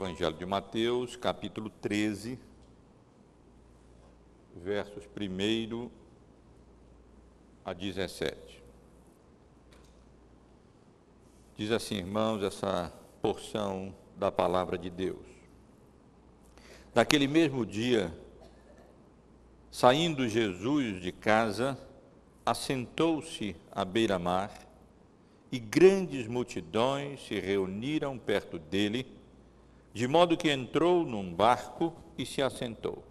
Evangelho de Mateus, capítulo 13, versos 1 a 17. Diz assim, irmãos, essa porção da palavra de Deus. Naquele mesmo dia, saindo Jesus de casa, assentou-se à beira-mar, e grandes multidões se reuniram perto dele, de modo que entrou num barco e se assentou.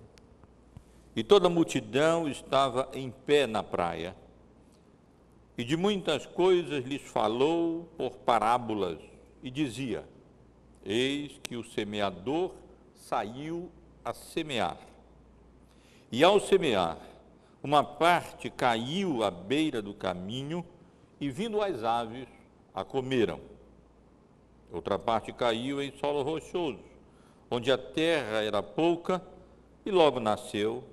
E toda a multidão estava em pé na praia, e de muitas coisas lhes falou por parábolas, e dizia: Eis que o semeador saiu a semear. E ao semear, uma parte caiu à beira do caminho, e vindo as aves, a comeram. Outra parte caiu em solo rochoso, onde a terra era pouca, e logo nasceu,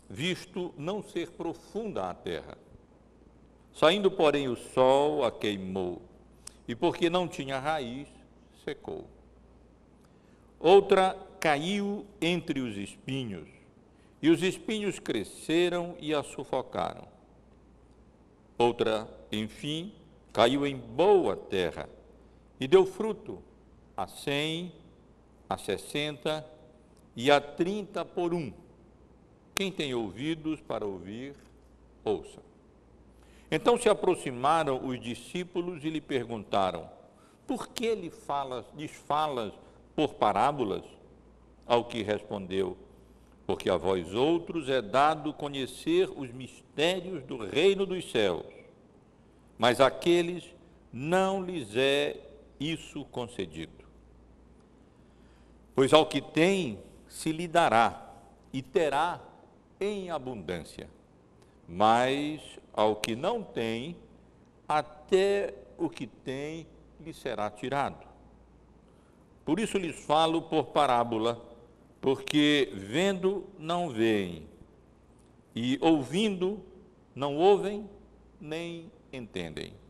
visto não ser profunda a terra. Saindo, porém, o sol a queimou, e porque não tinha raiz, secou. Outra caiu entre os espinhos, e os espinhos cresceram e a sufocaram. Outra, enfim, caiu em boa terra, e deu fruto a 100, a 60 e a 30 por um. Quem tem ouvidos para ouvir, ouça. Então se aproximaram os discípulos e lhe perguntaram: por que lhes falas por parábolas? Ao que respondeu: porque a vós outros é dado conhecer os mistérios do reino dos céus, mas àqueles não lhes é isso concedido. Pois ao que tem se lhe dará, e terá em abundância, mas ao que não tem, até o que tem lhe será tirado. Por isso lhes falo por parábola, porque vendo não veem, e ouvindo não ouvem, nem entendem.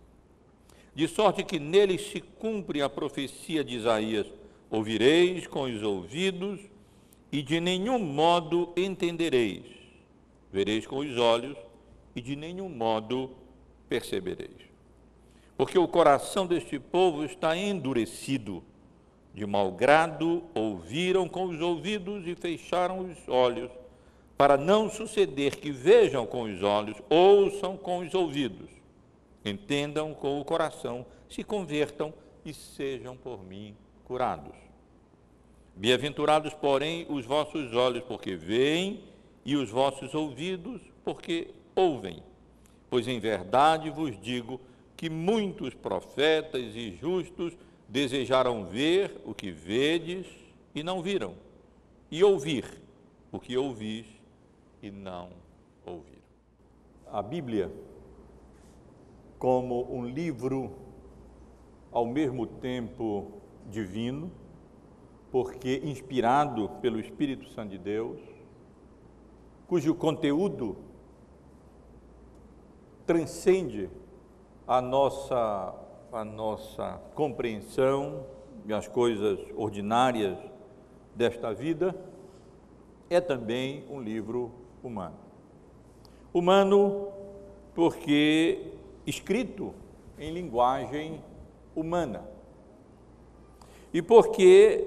De sorte que neles se cumpre a profecia de Isaías: ouvireis com os ouvidos, e de nenhum modo entendereis. Vereis com os olhos, e de nenhum modo percebereis. Porque o coração deste povo está endurecido, de mau grado ouviram com os ouvidos e fecharam os olhos, para não suceder que vejam com os olhos, ouçam com os ouvidos, entendam com o coração, se convertam e sejam por mim curados. Bem-aventurados, porém, os vossos olhos, porque veem, e os vossos ouvidos, porque ouvem. Pois em verdade vos digo que muitos profetas e justos desejaram ver o que vedes e não viram, e ouvir o que ouvis e não ouviram. A Bíblia, como um livro ao mesmo tempo divino, porque inspirado pelo Espírito Santo de Deus, cujo conteúdo transcende a nossa compreensão e as coisas ordinárias desta vida, é também um livro humano. Humano porque escrito em linguagem humana, e porque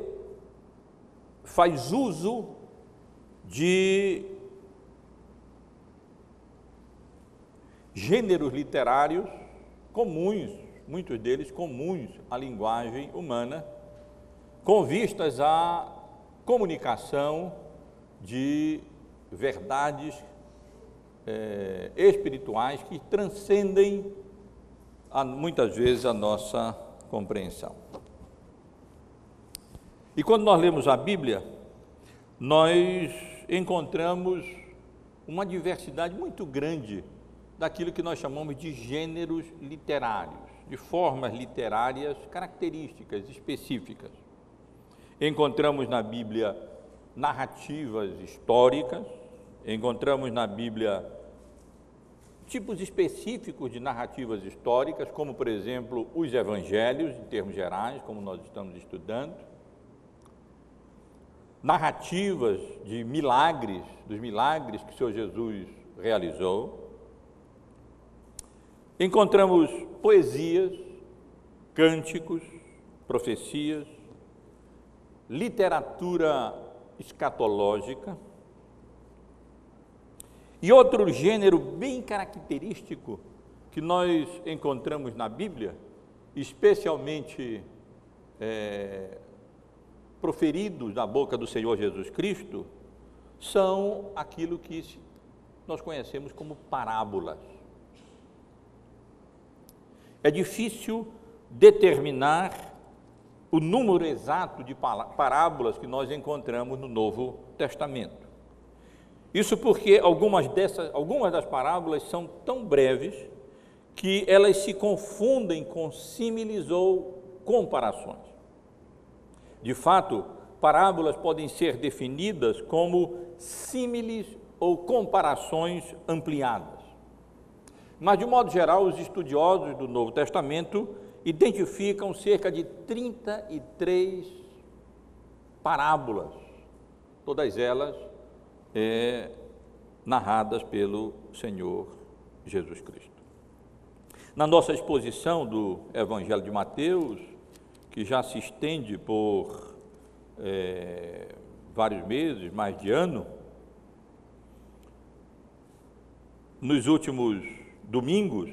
faz uso de gêneros literários comuns, muitos deles comuns à linguagem humana, com vistas à comunicação de verdades espirituais que transcendem muitas vezes a nossa compreensão. E quando nós lemos a Bíblia, nós encontramos uma diversidade muito grande daquilo que nós chamamos de gêneros literários, de formas literárias características específicas. Encontramos na Bíblia narrativas históricas, encontramos na Bíblia tipos específicos de narrativas históricas, como, por exemplo, os evangelhos, em termos gerais, como nós estamos estudando. narrativas de milagres, dos milagres que o Senhor Jesus realizou. Encontramos poesias, cânticos, profecias, literatura escatológica e outro gênero bem característico que nós encontramos na Bíblia, especialmente proferidos da boca do Senhor Jesus Cristo, são aquilo que nós conhecemos como parábolas. É difícil determinar o número exato de parábolas que nós encontramos no Novo Testamento. Isso porque algumas das parábolas são tão breves que elas se confundem com símiles ou comparações. De fato, parábolas podem ser definidas como símiles ou comparações ampliadas. Mas, de modo geral, os estudiosos do Novo Testamento identificam cerca de 33 parábolas, todas elas narradas pelo Senhor Jesus Cristo. Na nossa exposição do Evangelho de Mateus, que já se estende por vários meses, mais de ano, nos últimos domingos,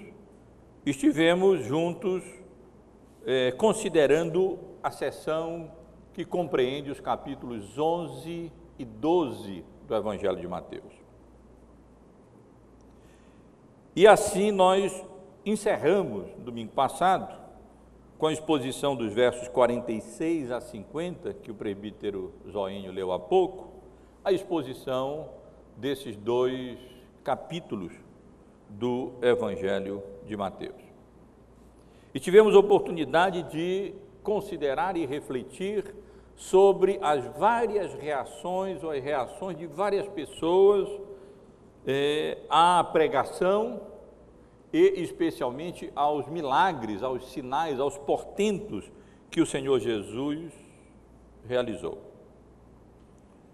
estivemos juntos considerando a seção que compreende os capítulos 11 e 12 do Evangelho de Mateus. E assim nós encerramos, no domingo passado, com a exposição dos versos 46 a 50, que o presbítero Zoinho leu há pouco, a exposição desses 2 capítulos do Evangelho de Mateus. E tivemos a oportunidade de considerar e refletir sobre as várias reações ou as reações de várias pessoas à pregação e especialmente aos milagres, aos sinais, aos portentos que o Senhor Jesus realizou.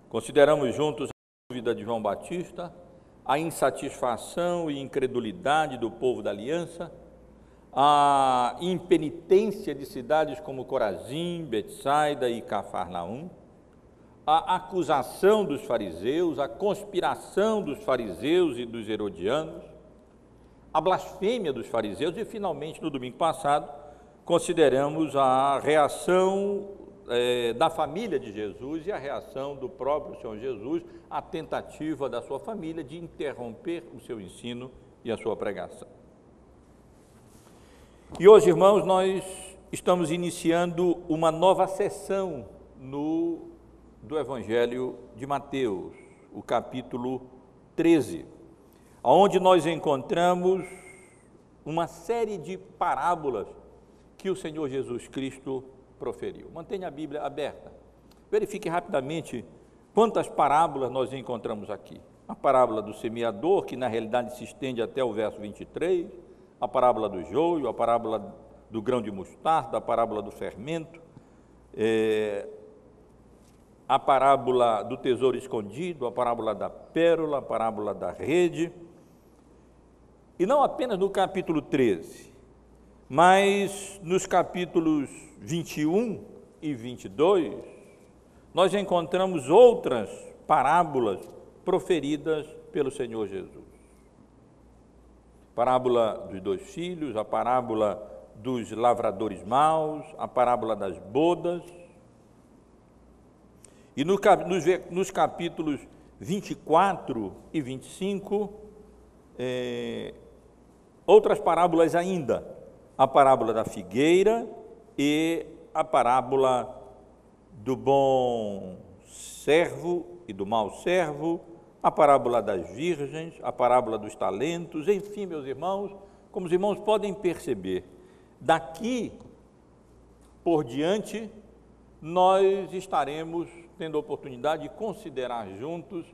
Consideramos juntos a dúvida de João Batista, a insatisfação e incredulidade do povo da aliança, a impenitência de cidades como Corazim, Betsaida e Cafarnaum, a acusação dos fariseus, a conspiração dos fariseus e dos herodianos, a blasfêmia dos fariseus e, finalmente, no domingo passado, consideramos a reação da família de Jesus e a reação do próprio Senhor Jesus à tentativa da sua família de interromper o seu ensino e a sua pregação. E hoje, irmãos, nós estamos iniciando uma nova sessão do Evangelho de Mateus, o capítulo 13, onde nós encontramos uma série de parábolas que o Senhor Jesus Cristo proferiu. Mantenha a Bíblia aberta. Verifique rapidamente quantas parábolas nós encontramos aqui. A parábola do semeador, que na realidade se estende até o verso 23, a parábola do joio, a parábola do grão de mostarda, a parábola do fermento, a parábola do tesouro escondido, a parábola da pérola, a parábola da rede. E não apenas no capítulo 13, mas nos capítulos 21 e 22, nós encontramos outras parábolas proferidas pelo Senhor Jesus. Parábola dos 2 filhos, a parábola dos lavradores maus, a parábola das bodas. E nos capítulos 24 e 25, outras parábolas ainda, a parábola da figueira e a parábola do bom servo e do mau servo, a parábola das virgens, a parábola dos talentos, enfim, meus irmãos, como os irmãos podem perceber, daqui por diante, nós estaremos tendo a oportunidade de considerar juntos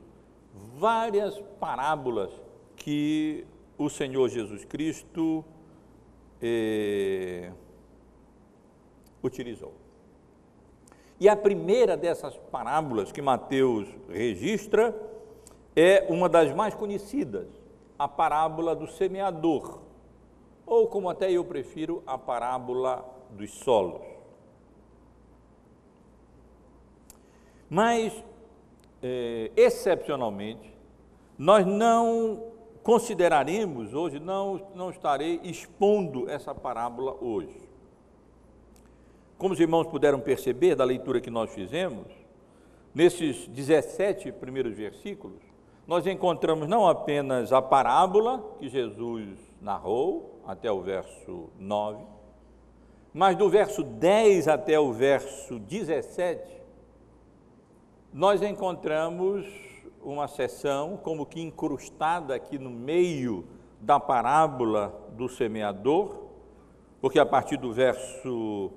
várias parábolas que o Senhor Jesus Cristo utilizou. E a primeira dessas parábolas que Mateus registra é uma das mais conhecidas, a parábola do semeador, ou como até eu prefiro, a parábola dos solos. Mas, excepcionalmente, nós não consideraremos hoje, não estarei expondo essa parábola hoje. Como os irmãos puderam perceber da leitura que nós fizemos, nesses 17 primeiros versículos, nós encontramos não apenas a parábola que Jesus narrou até o verso 9, mas do verso 10 até o verso 17, nós encontramos uma seção como que incrustada aqui no meio da parábola do semeador, porque a partir do verso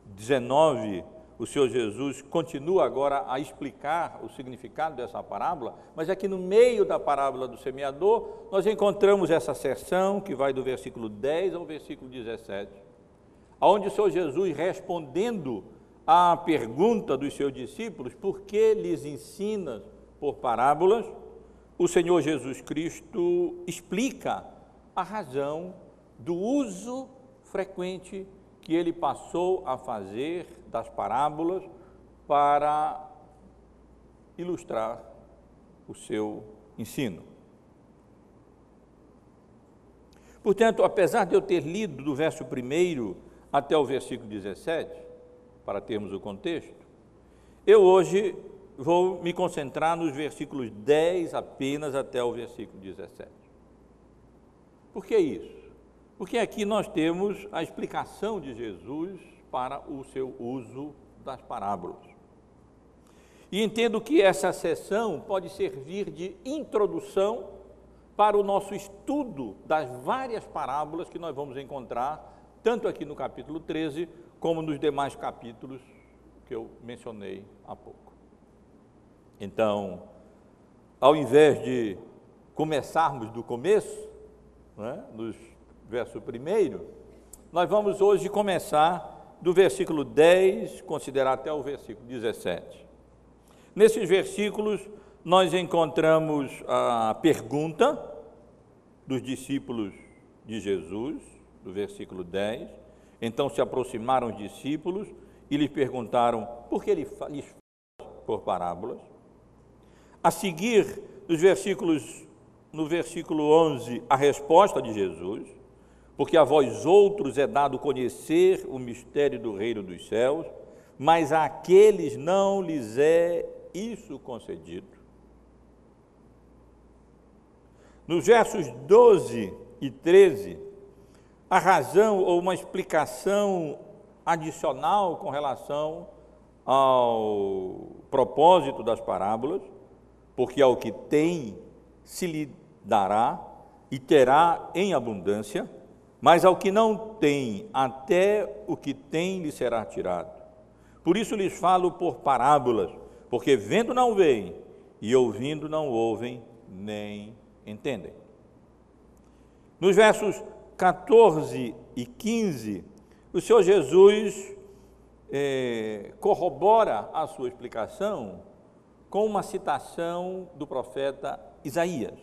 19, o Senhor Jesus continua agora a explicar o significado dessa parábola, mas aqui no meio da parábola do semeador, nós encontramos essa seção que vai do versículo 10 ao versículo 17, onde o Senhor Jesus, respondendo à pergunta dos seus discípulos, por que lhes ensina por parábolas, o Senhor Jesus Cristo explica a razão do uso frequente que ele passou a fazer das parábolas para ilustrar o seu ensino. Portanto, apesar de eu ter lido do verso 1 até o versículo 17, para termos o contexto, eu hoje vou me concentrar nos versículos 10 apenas até o versículo 17. Por que isso? Porque aqui nós temos a explicação de Jesus para o seu uso das parábolas. E entendo que essa sessão pode servir de introdução para o nosso estudo das várias parábolas que nós vamos encontrar, tanto aqui no capítulo 13, como nos demais capítulos que eu mencionei há pouco. Então, ao invés de começarmos do começo, nos verso 1, nós vamos hoje começar do versículo 10, considerar até o versículo 17. Nesses versículos, nós encontramos a pergunta dos discípulos de Jesus, do versículo 10. Então se aproximaram os discípulos e lhe perguntaram por que ele lhes fala por parábolas. A seguir, no versículo 11, a resposta de Jesus, porque a vós outros é dado conhecer o mistério do reino dos céus, mas àqueles não lhes é isso concedido. Nos versos 12 e 13, a razão ou uma explicação adicional com relação ao propósito das parábolas, porque ao que tem se lhe dará e terá em abundância, mas ao que não tem, até o que tem lhe será tirado. Por isso lhes falo por parábolas, porque vendo não veem, e ouvindo não ouvem, nem entendem. Nos versos 14 e 15, o Senhor Jesus corrobora a sua explicação com uma citação do profeta Isaías,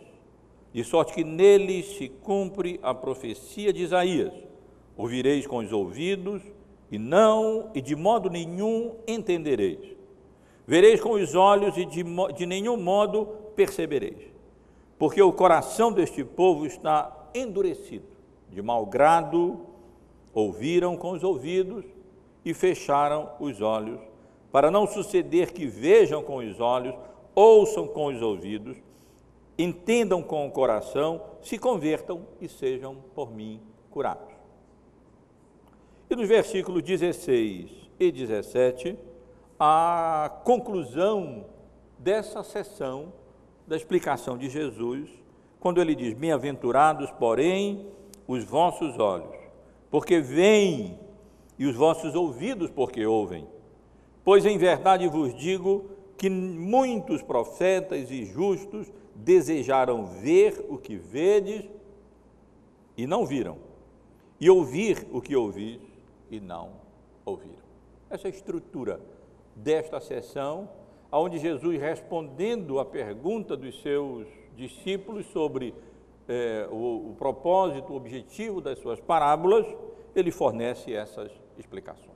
de sorte que nele se cumpre a profecia de Isaías: ouvireis com os ouvidos e de modo nenhum entendereis, vereis com os olhos e de nenhum modo percebereis, porque o coração deste povo está endurecido, de mau grado ouviram com os ouvidos e fecharam os olhos, para não suceder que vejam com os olhos, ouçam com os ouvidos, entendam com o coração, se convertam e sejam por mim curados. E nos versículos 16 e 17, a conclusão dessa sessão da explicação de Jesus, quando ele diz: bem-aventurados, porém, os vossos olhos, porque veem, e os vossos ouvidos, porque ouvem. Pois em verdade vos digo que muitos profetas e justos desejaram ver o que vedes e não viram, e ouvir o que ouvis e não ouviram. Essa é a estrutura desta sessão, onde Jesus, respondendo à pergunta dos seus discípulos sobre o propósito, o objetivo das suas parábolas, ele fornece essas explicações.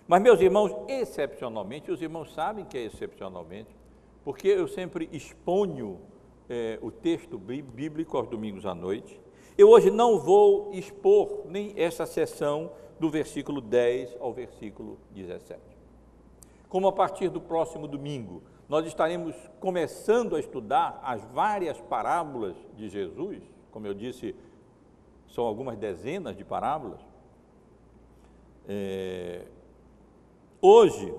Mas, meus irmãos, excepcionalmente, os irmãos sabem que é excepcionalmente, porque eu sempre exponho o texto bíblico aos domingos à noite. Eu hoje não vou expor nem essa sessão do versículo 10 ao versículo 17. Como a partir do próximo domingo, nós estaremos começando a estudar as várias parábolas de Jesus, como eu disse, são algumas dezenas de parábolas. Hoje,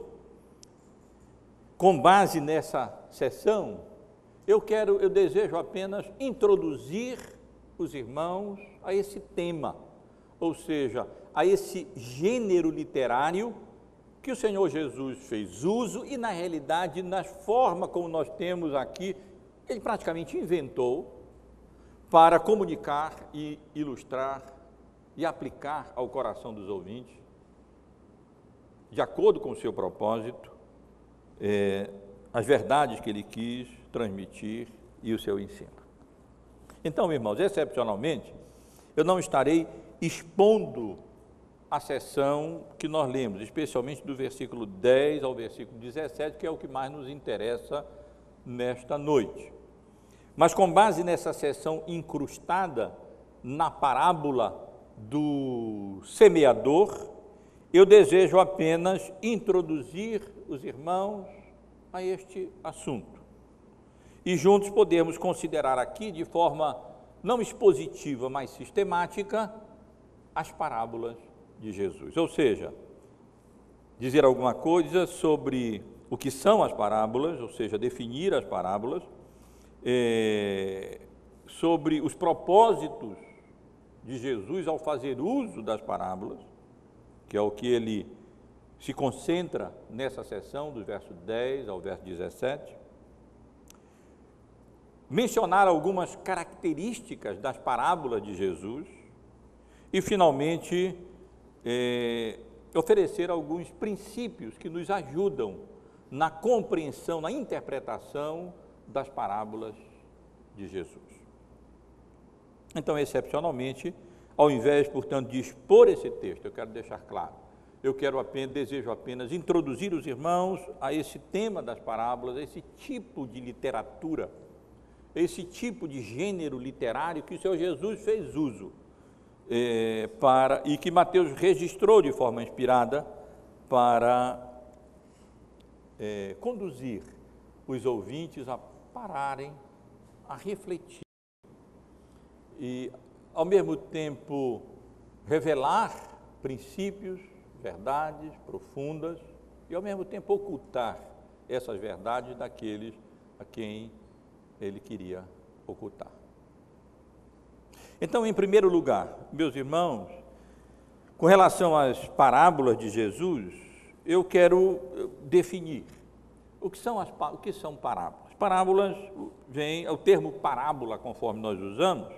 com base nessa sessão, eu desejo apenas introduzir os irmãos a esse tema, ou seja, a esse gênero literário que o Senhor Jesus fez uso e, na realidade, na forma como nós temos aqui, ele praticamente inventou para comunicar e ilustrar e aplicar ao coração dos ouvintes, de acordo com o seu propósito, as verdades que ele quis transmitir e o seu ensino. Então, irmãos, excepcionalmente, eu não estarei expondo a sessão que nós lemos, especialmente do versículo 10 ao versículo 17, que é o que mais nos interessa nesta noite. Mas com base nessa sessão incrustada na parábola do semeador, eu desejo apenas introduzir os irmãos a este assunto. E juntos podemos considerar aqui, de forma não expositiva, mas sistemática, as parábolas de Jesus. Ou seja, dizer alguma coisa sobre o que são as parábolas, ou seja, definir as parábolas, sobre os propósitos de Jesus ao fazer uso das parábolas, que é o que ele se concentra nessa sessão, do verso 10 ao verso 17, mencionar algumas características das parábolas de Jesus e, finalmente, oferecer alguns princípios que nos ajudam na compreensão, na interpretação das parábolas de Jesus. Então, excepcionalmente, ao invés, portanto, de expor esse texto, eu quero deixar claro, desejo apenas introduzir os irmãos a esse tema das parábolas, a esse tipo de literatura, esse tipo de gênero literário que o Senhor Jesus fez uso e que Mateus registrou de forma inspirada para conduzir os ouvintes a pararem, a refletir e, ao mesmo tempo, revelar princípios, verdades profundas e, ao mesmo tempo, ocultar essas verdades daqueles a quem ele queria ocultar. Então, em primeiro lugar, meus irmãos, com relação às parábolas de Jesus, eu quero definir o que são parábolas. Parábolas, o termo parábola, conforme nós usamos,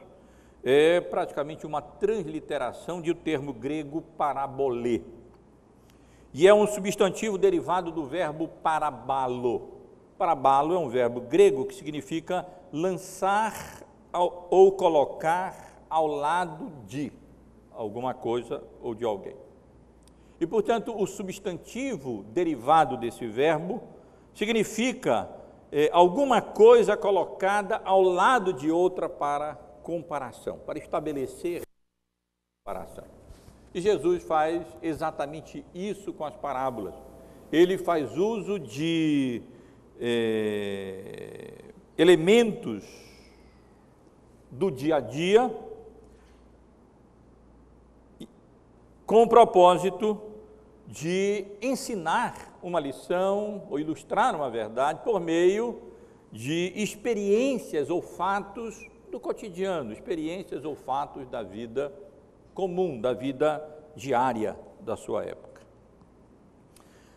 é praticamente uma transliteração do termo grego parabolê, e é um substantivo derivado do verbo parabalo. Parabalo é um verbo grego que significa lançar ou colocar ao lado de alguma coisa ou de alguém. E, portanto, o substantivo derivado desse verbo significa alguma coisa colocada ao lado de outra para comparação, para estabelecer comparação. E Jesus faz exatamente isso com as parábolas. Ele faz uso de elementos do dia a dia com o propósito de ensinar uma lição ou ilustrar uma verdade por meio de experiências ou fatos do cotidiano, experiências ou fatos da vida comum, da vida diária da sua época.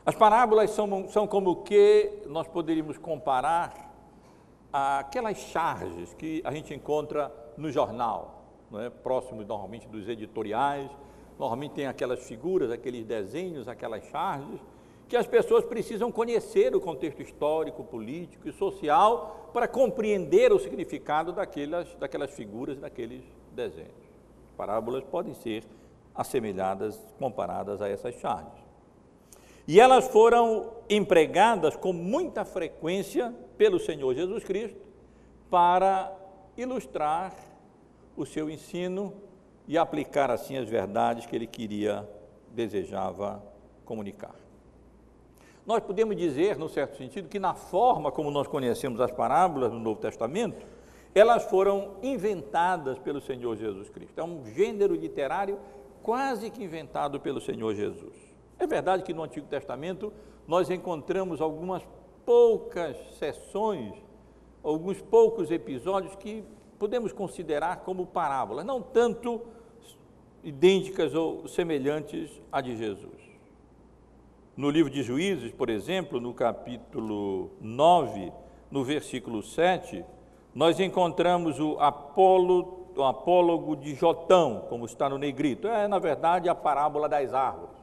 As parábolas são como que nós poderíamos comparar àquelas charges que a gente encontra no jornal, não é? Próximo normalmente dos editoriais, normalmente tem aquelas figuras, aqueles desenhos, aquelas charges, que as pessoas precisam conhecer o contexto histórico, político e social para compreender o significado daquelas figuras, daqueles desenhos. Parábolas podem ser assemelhadas, comparadas a essas charges. E elas foram empregadas com muita frequência pelo Senhor Jesus Cristo para ilustrar o seu ensino e aplicar assim as verdades que ele desejava comunicar. Nós podemos dizer, no certo sentido, que na forma como nós conhecemos as parábolas no Novo Testamento, elas foram inventadas pelo Senhor Jesus Cristo. É um gênero literário quase que inventado pelo Senhor Jesus. É verdade que no Antigo Testamento nós encontramos algumas poucas seções, alguns poucos episódios que podemos considerar como parábolas, não tanto idênticas ou semelhantes à de Jesus. No livro de Juízes, por exemplo, no capítulo 9, no versículo 7, nós encontramos o apólogo de Jotão, como está no negrito. É, na verdade, a parábola das árvores.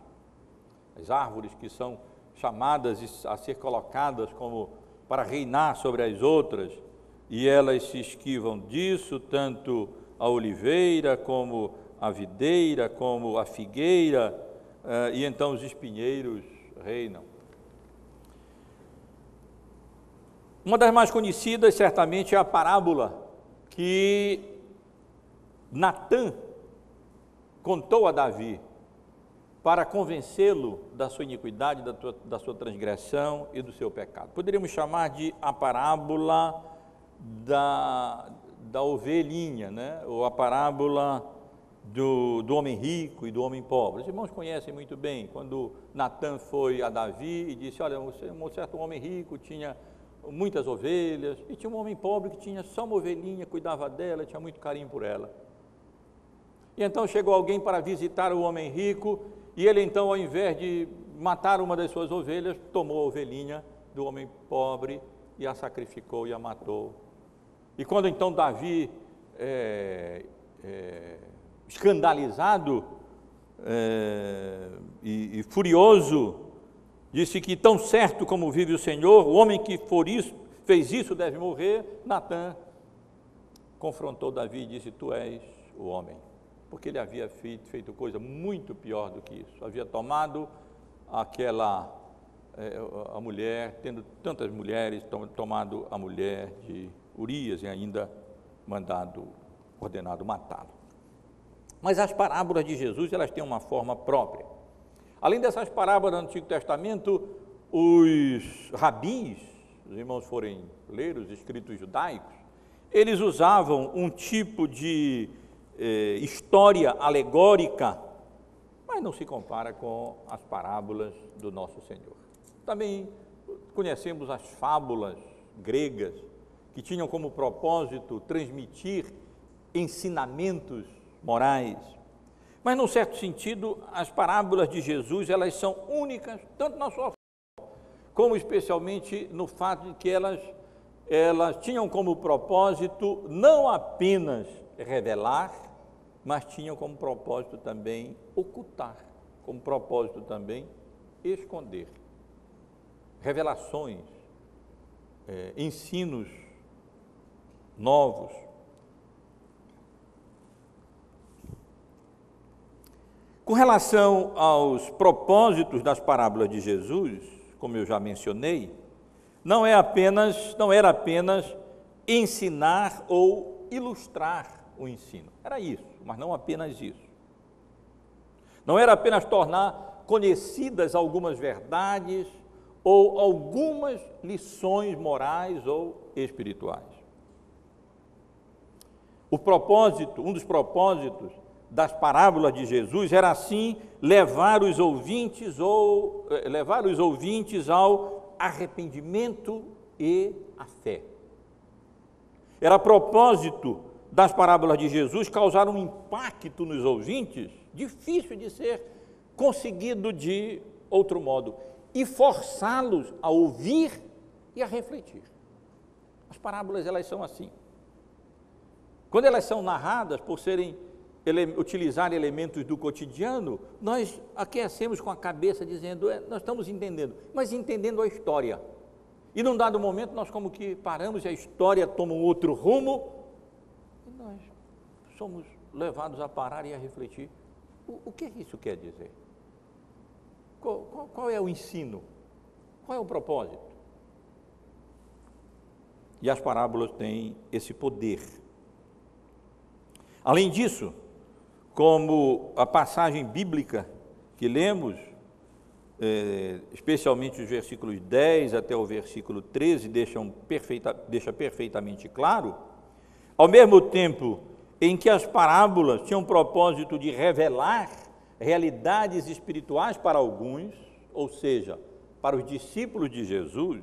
As árvores que são chamadas a ser colocadas como para reinar sobre as outras, e elas se esquivam disso, tanto a oliveira, como a videira, como a figueira, e então os espinheiros reinam. Uma das mais conhecidas, certamente, é a parábola que Natã contou a Davi para convencê-lo da sua iniquidade, da sua transgressão e do seu pecado. Poderíamos chamar de a parábola da ovelhinha, né? Ou a parábola do homem rico e do homem pobre. Os irmãos conhecem muito bem, quando Natã foi a Davi e disse, olha, um certo homem rico tinha muitas ovelhas, e tinha um homem pobre que tinha só uma ovelhinha, cuidava dela, tinha muito carinho por ela. E então chegou alguém para visitar o homem rico, e ele então, ao invés de matar uma das suas ovelhas, tomou a ovelhinha do homem pobre e a sacrificou e a matou. E quando então Davi, escandalizado e furioso, disse que tão certo como vive o Senhor, o homem que fez isso deve morrer. Natã confrontou Davi e disse, tu és o homem, porque ele havia feito coisa muito pior do que isso, havia tomado a mulher, tendo tantas mulheres, tomado a mulher de Urias e ainda ordenado matá-lo. Mas as parábolas de Jesus, elas têm uma forma própria. Além dessas parábolas do Antigo Testamento, os rabis, os irmãos forem ler os escritos judaicos, eles usavam um tipo de história alegórica, mas não se compara com as parábolas do nosso Senhor. Também conhecemos as fábulas gregas, que tinham como propósito transmitir ensinamentos morais. Mas, num certo sentido, as parábolas de Jesus, elas são únicas, tanto na sua forma, como especialmente no fato de que elas tinham como propósito não apenas revelar, mas tinham como propósito também ocultar, como propósito também esconder. Revelações, ensinos novos. Com relação aos propósitos das parábolas de Jesus, como eu já mencionei, não era apenas ensinar ou ilustrar o ensino. Era isso, mas não apenas isso. Não era apenas tornar conhecidas algumas verdades ou algumas lições morais ou espirituais. Um dos propósitos das parábolas de Jesus era assim levar os ouvintes ao arrependimento e à fé. Era propósito das parábolas de Jesus causar um impacto nos ouvintes difícil de ser conseguido de outro modo e forçá-los a ouvir e a refletir. As parábolas, elas são assim. Quando elas são narradas, por serem utilizar elementos do cotidiano, nós aquecemos com a cabeça dizendo, nós estamos entendendo, mas entendendo a história. E num dado momento nós como que paramos e a história toma um outro rumo, e nós somos levados a parar e a refletir. O que isso quer dizer? Qual é o ensino? Qual é o propósito? E as parábolas têm esse poder. Além disso, como a passagem bíblica que lemos, especialmente os versículos 10 até o versículo 13, deixa perfeitamente claro, ao mesmo tempo em que as parábolas tinham o propósito de revelar realidades espirituais para alguns, ou seja, para os discípulos de Jesus,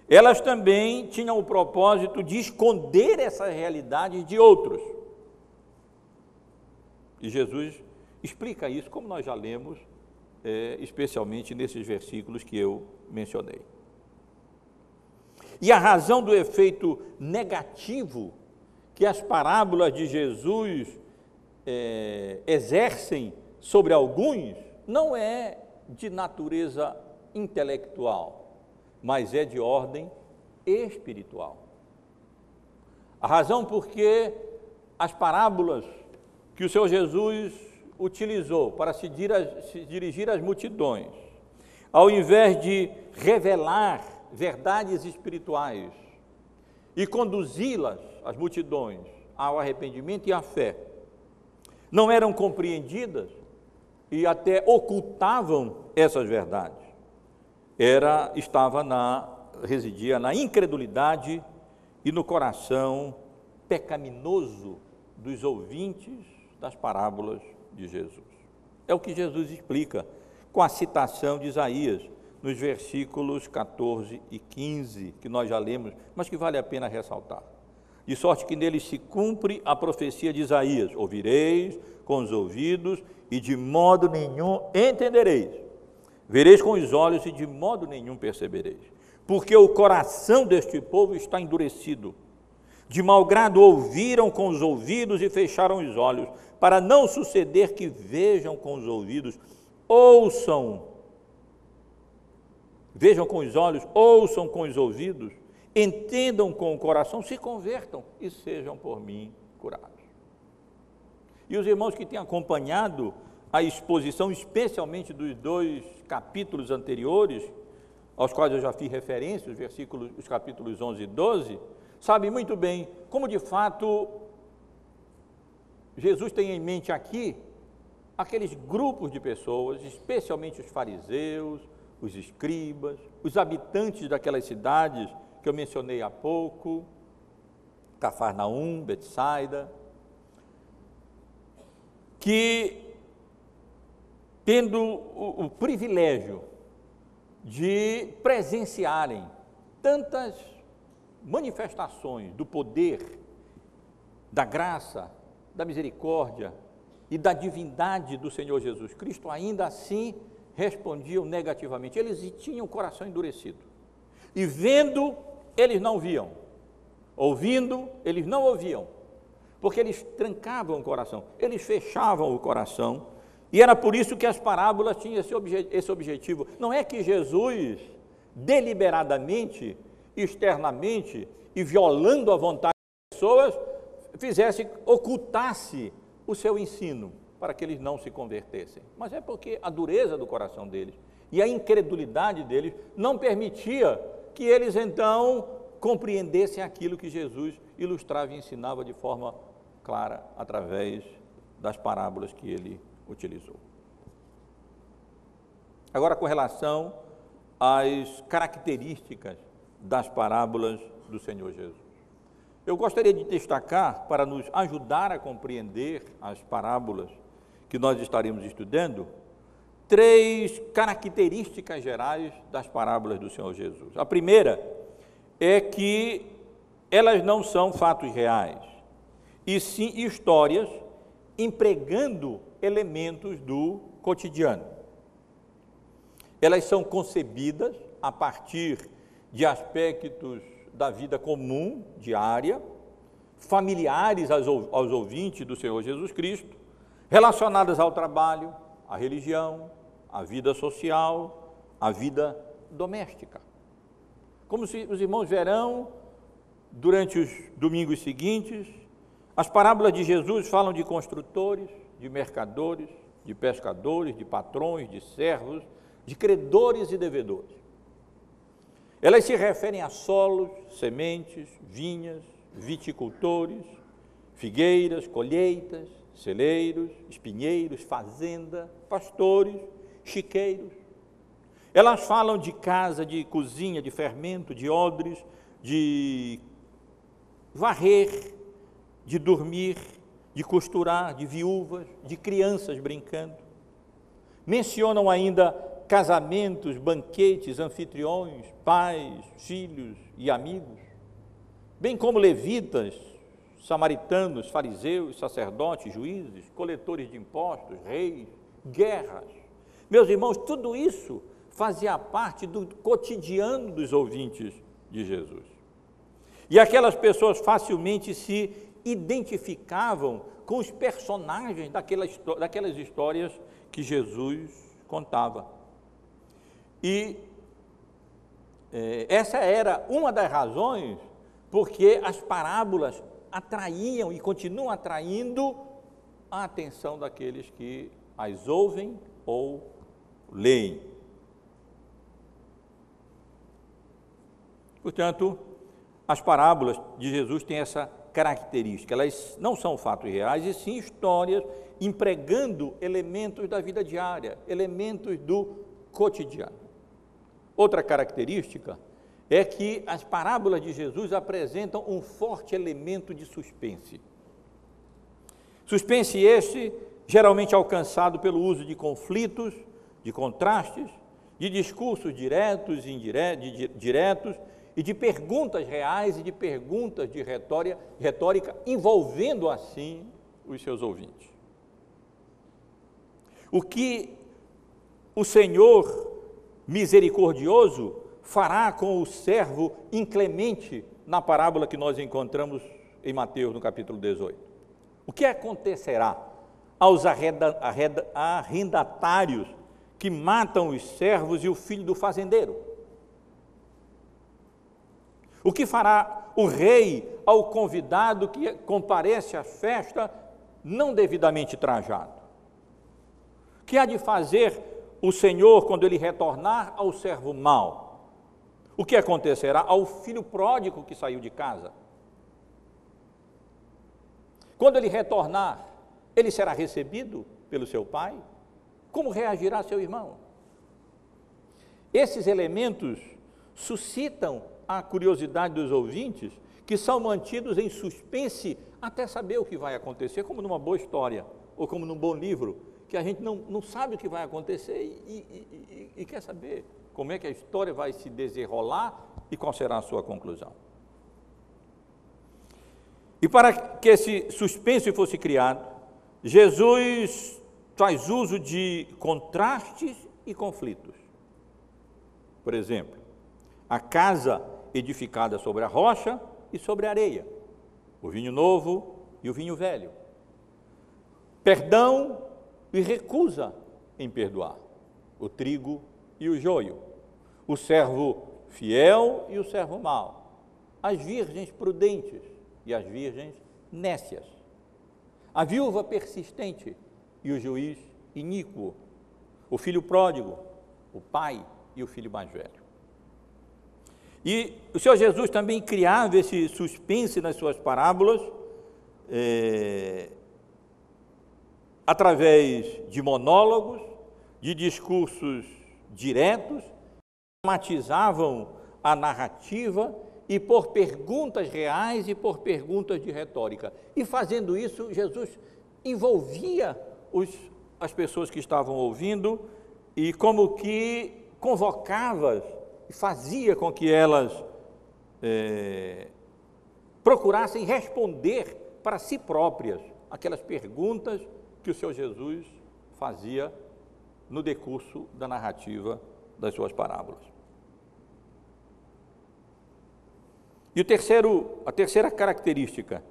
elas também tinham o propósito de esconder essas realidades de outros. E Jesus explica isso, como nós já lemos, especialmente nesses versículos que eu mencionei. E a razão do efeito negativo que as parábolas de Jesus exercem sobre alguns não é de natureza intelectual, mas é de ordem espiritual. A razão porque as parábolas que o Senhor Jesus utilizou para se dirigir às multidões, ao invés de revelar verdades espirituais e conduzi-las, as multidões, ao arrependimento e à fé, não eram compreendidas e até ocultavam essas verdades. Residia na incredulidade e no coração pecaminoso dos ouvintes das parábolas de Jesus. É o que Jesus explica com a citação de Isaías, nos versículos 14 e 15, que nós já lemos, mas que vale a pena ressaltar. De sorte que nele se cumpre a profecia de Isaías: ouvireis com os ouvidos e de modo nenhum entendereis. Vereis com os olhos e de modo nenhum percebereis. Porque o coração deste povo está endurecido. De mau grado ouviram com os ouvidos e fecharam os olhos, para não suceder que vejam com os ouvidos, vejam com os olhos, ouçam com os ouvidos, entendam com o coração, se convertam e sejam por mim curados. E os irmãos que têm acompanhado a exposição, especialmente dos 2 capítulos anteriores, aos quais eu já fiz referência, os capítulos 11 e 12, sabem muito bem como de fato Jesus tem em mente aqui aqueles grupos de pessoas, especialmente os fariseus, os escribas, os habitantes daquelas cidades que eu mencionei há pouco, Cafarnaum, Betsaida, que, tendo o privilégio de presenciarem tantas manifestações do poder, da graça, da misericórdia e da divindade do Senhor Jesus Cristo, ainda assim respondiam negativamente. Eles tinham o coração endurecido. E vendo, eles não viam. Ouvindo, eles não ouviam. Porque eles trancavam o coração, eles fechavam o coração. E era por isso que as parábolas tinham esse objetivo. Não é que Jesus, deliberadamente, externamente e violando a vontade das pessoas, ocultasse o seu ensino para que eles não se convertessem. Mas é porque a dureza do coração deles e a incredulidade deles não permitia que eles então compreendessem aquilo que Jesus ilustrava e ensinava de forma clara através das parábolas que ele utilizou. Agora, com relação às características das parábolas do Senhor Jesus. Eu gostaria de destacar, para nos ajudar a compreender as parábolas que nós estaremos estudando, 3 características gerais das parábolas do Senhor Jesus. A primeira é que elas não são fatos reais, e sim histórias empregando elementos do cotidiano. Elas são concebidas a partir de aspectos da vida comum, diária, familiares aos ouvintes do Senhor Jesus Cristo, relacionadas ao trabalho, à religião, à vida social, à vida doméstica. Como os irmãos verão, durante os domingos seguintes, as parábolas de Jesus falam de construtores, de mercadores, de pescadores, de patrões, de servos, de credores e devedores. Elas se referem a solos, sementes, vinhas, viticultores, figueiras, colheitas, celeiros, espinheiros, fazenda, pastores, chiqueiros. Elas falam de casa, de cozinha, de fermento, de odres, de varrer, de dormir, de costurar, de viúvas, de crianças brincando. Mencionam ainda casamentos, banquetes, anfitriões, pais, filhos e amigos, bem como levitas, samaritanos, fariseus, sacerdotes, juízes, coletores de impostos, reis, guerras. Meus irmãos, tudo isso fazia parte do cotidiano dos ouvintes de Jesus. E aquelas pessoas facilmente se identificavam com os personagens daquelas histórias que Jesus contava. E essa era uma das razões porque as parábolas atraíam e continuam atraindo a atenção daqueles que as ouvem ou leem. Portanto, as parábolas de Jesus têm essa característica, elas não são fatos reais, e sim histórias empregando elementos da vida diária, elementos do cotidiano. Outra característica é que as parábolas de Jesus apresentam um forte elemento de suspense. Suspense este geralmente alcançado pelo uso de conflitos, de contrastes, de discursos diretos e indiretos, e de perguntas reais e de perguntas de retórica, envolvendo assim os seus ouvintes. O que o Senhor misericordioso fará com o servo inclemente na parábola que nós encontramos em Mateus, no capítulo 18? O que acontecerá aos arrendatários que matam os servos e o filho do fazendeiro? O que fará o rei ao convidado que comparece à festa não devidamente trajado? O que há de fazer o Senhor quando ele retornar ao servo mau? O que acontecerá ao filho pródigo que saiu de casa? Quando ele retornar, ele será recebido pelo seu pai? Como reagirá seu irmão? Esses elementos suscitam a curiosidade dos ouvintes, que são mantidos em suspense até saber o que vai acontecer, como numa boa história, ou como num bom livro, que a gente não sabe o que vai acontecer e quer saber como é que a história vai se desenrolar e qual será a sua conclusão. E para que esse suspense fosse criado, Jesus faz uso de contrastes e conflitos. Por exemplo, a casa edificada sobre a rocha e sobre a areia, o vinho novo e o vinho velho, perdão e recusa em perdoar, o trigo e o joio, o servo fiel e o servo mau, as virgens prudentes e as virgens nécias, a viúva persistente e o juiz iníquo, o filho pródigo, o pai e o filho mais velho. E o Senhor Jesus também criava esse suspense nas suas parábolas, através de monólogos, de discursos diretos, dramatizavam a narrativa e por perguntas reais e por perguntas de retórica. E fazendo isso, Jesus envolvia as pessoas que estavam ouvindo e como que convocava e fazia com que elas procurassem responder para si próprias aquelas perguntas que o Senhor Jesus fazia no decurso da narrativa das suas parábolas. E a terceira característica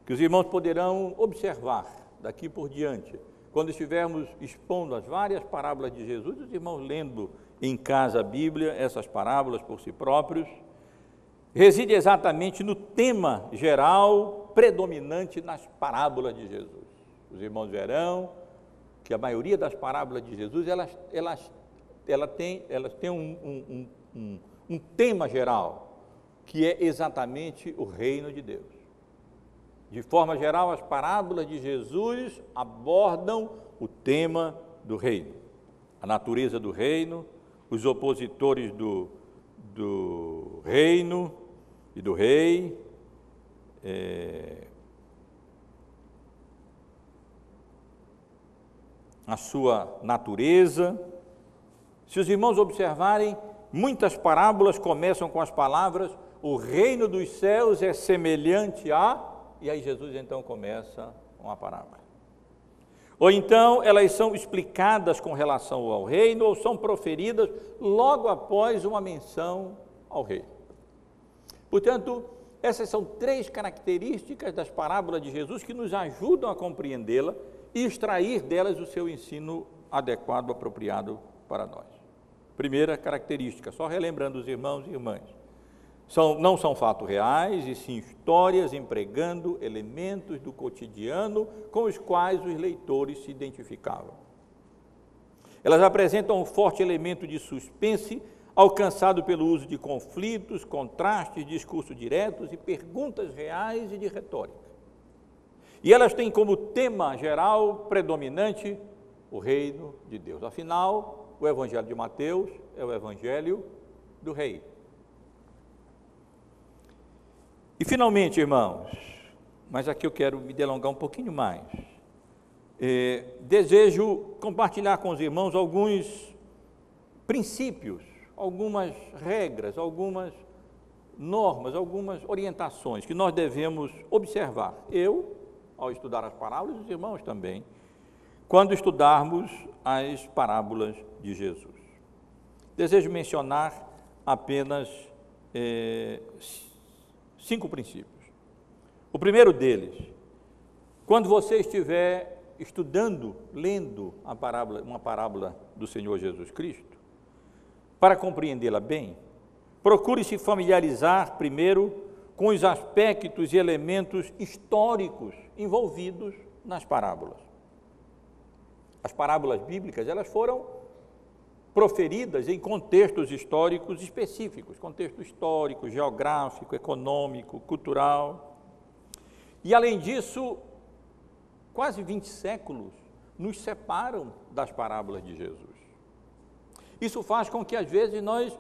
que os irmãos poderão observar daqui por diante, quando estivermos expondo as várias parábolas de Jesus, os irmãos lendo em casa a Bíblia, essas parábolas por si próprios, reside exatamente no tema geral predominante nas parábolas de Jesus. Os irmãos verão que a maioria das parábolas de Jesus, elas têm um tema geral, que é exatamente o reino de Deus. De forma geral, as parábolas de Jesus abordam o tema do reino, a natureza do reino, os opositores do reino e do rei, a sua natureza. Se os irmãos observarem, muitas parábolas começam com as palavras: o reino dos céus é semelhante a... E aí Jesus então começa uma parábola. Ou então elas são explicadas com relação ao reino, ou são proferidas logo após uma menção ao reino. Portanto, essas são três características das parábolas de Jesus que nos ajudam a compreendê-la e extrair delas o seu ensino adequado, apropriado para nós. Primeira característica, só relembrando os irmãos e irmãs, não são fatos reais, e sim histórias empregando elementos do cotidiano com os quais os leitores se identificavam. Elas apresentam um forte elemento de suspense, alcançado pelo uso de conflitos, contrastes, discursos diretos e perguntas reais e de retórica. E elas têm como tema geral predominante o reino de Deus. Afinal, o Evangelho de Mateus é o Evangelho do Rei. E finalmente, irmãos, mas aqui eu quero me delongar um pouquinho mais, desejo compartilhar com os irmãos alguns princípios, algumas regras, algumas normas, algumas orientações que nós devemos observar. Eu, ao estudar as parábolas, os irmãos também, quando estudarmos as parábolas de Jesus. Desejo mencionar apenas 5 princípios. O primeiro deles, quando você estiver estudando, lendo uma parábola do Senhor Jesus Cristo, para compreendê-la bem, procure se familiarizar primeiro com os aspectos e elementos históricos envolvidos nas parábolas. As parábolas bíblicas, elas foram proferidas em contextos históricos específicos, contexto histórico, geográfico, econômico, cultural. E, além disso, quase 20 séculos nos separam das parábolas de Jesus. Isso faz com que, às vezes, nós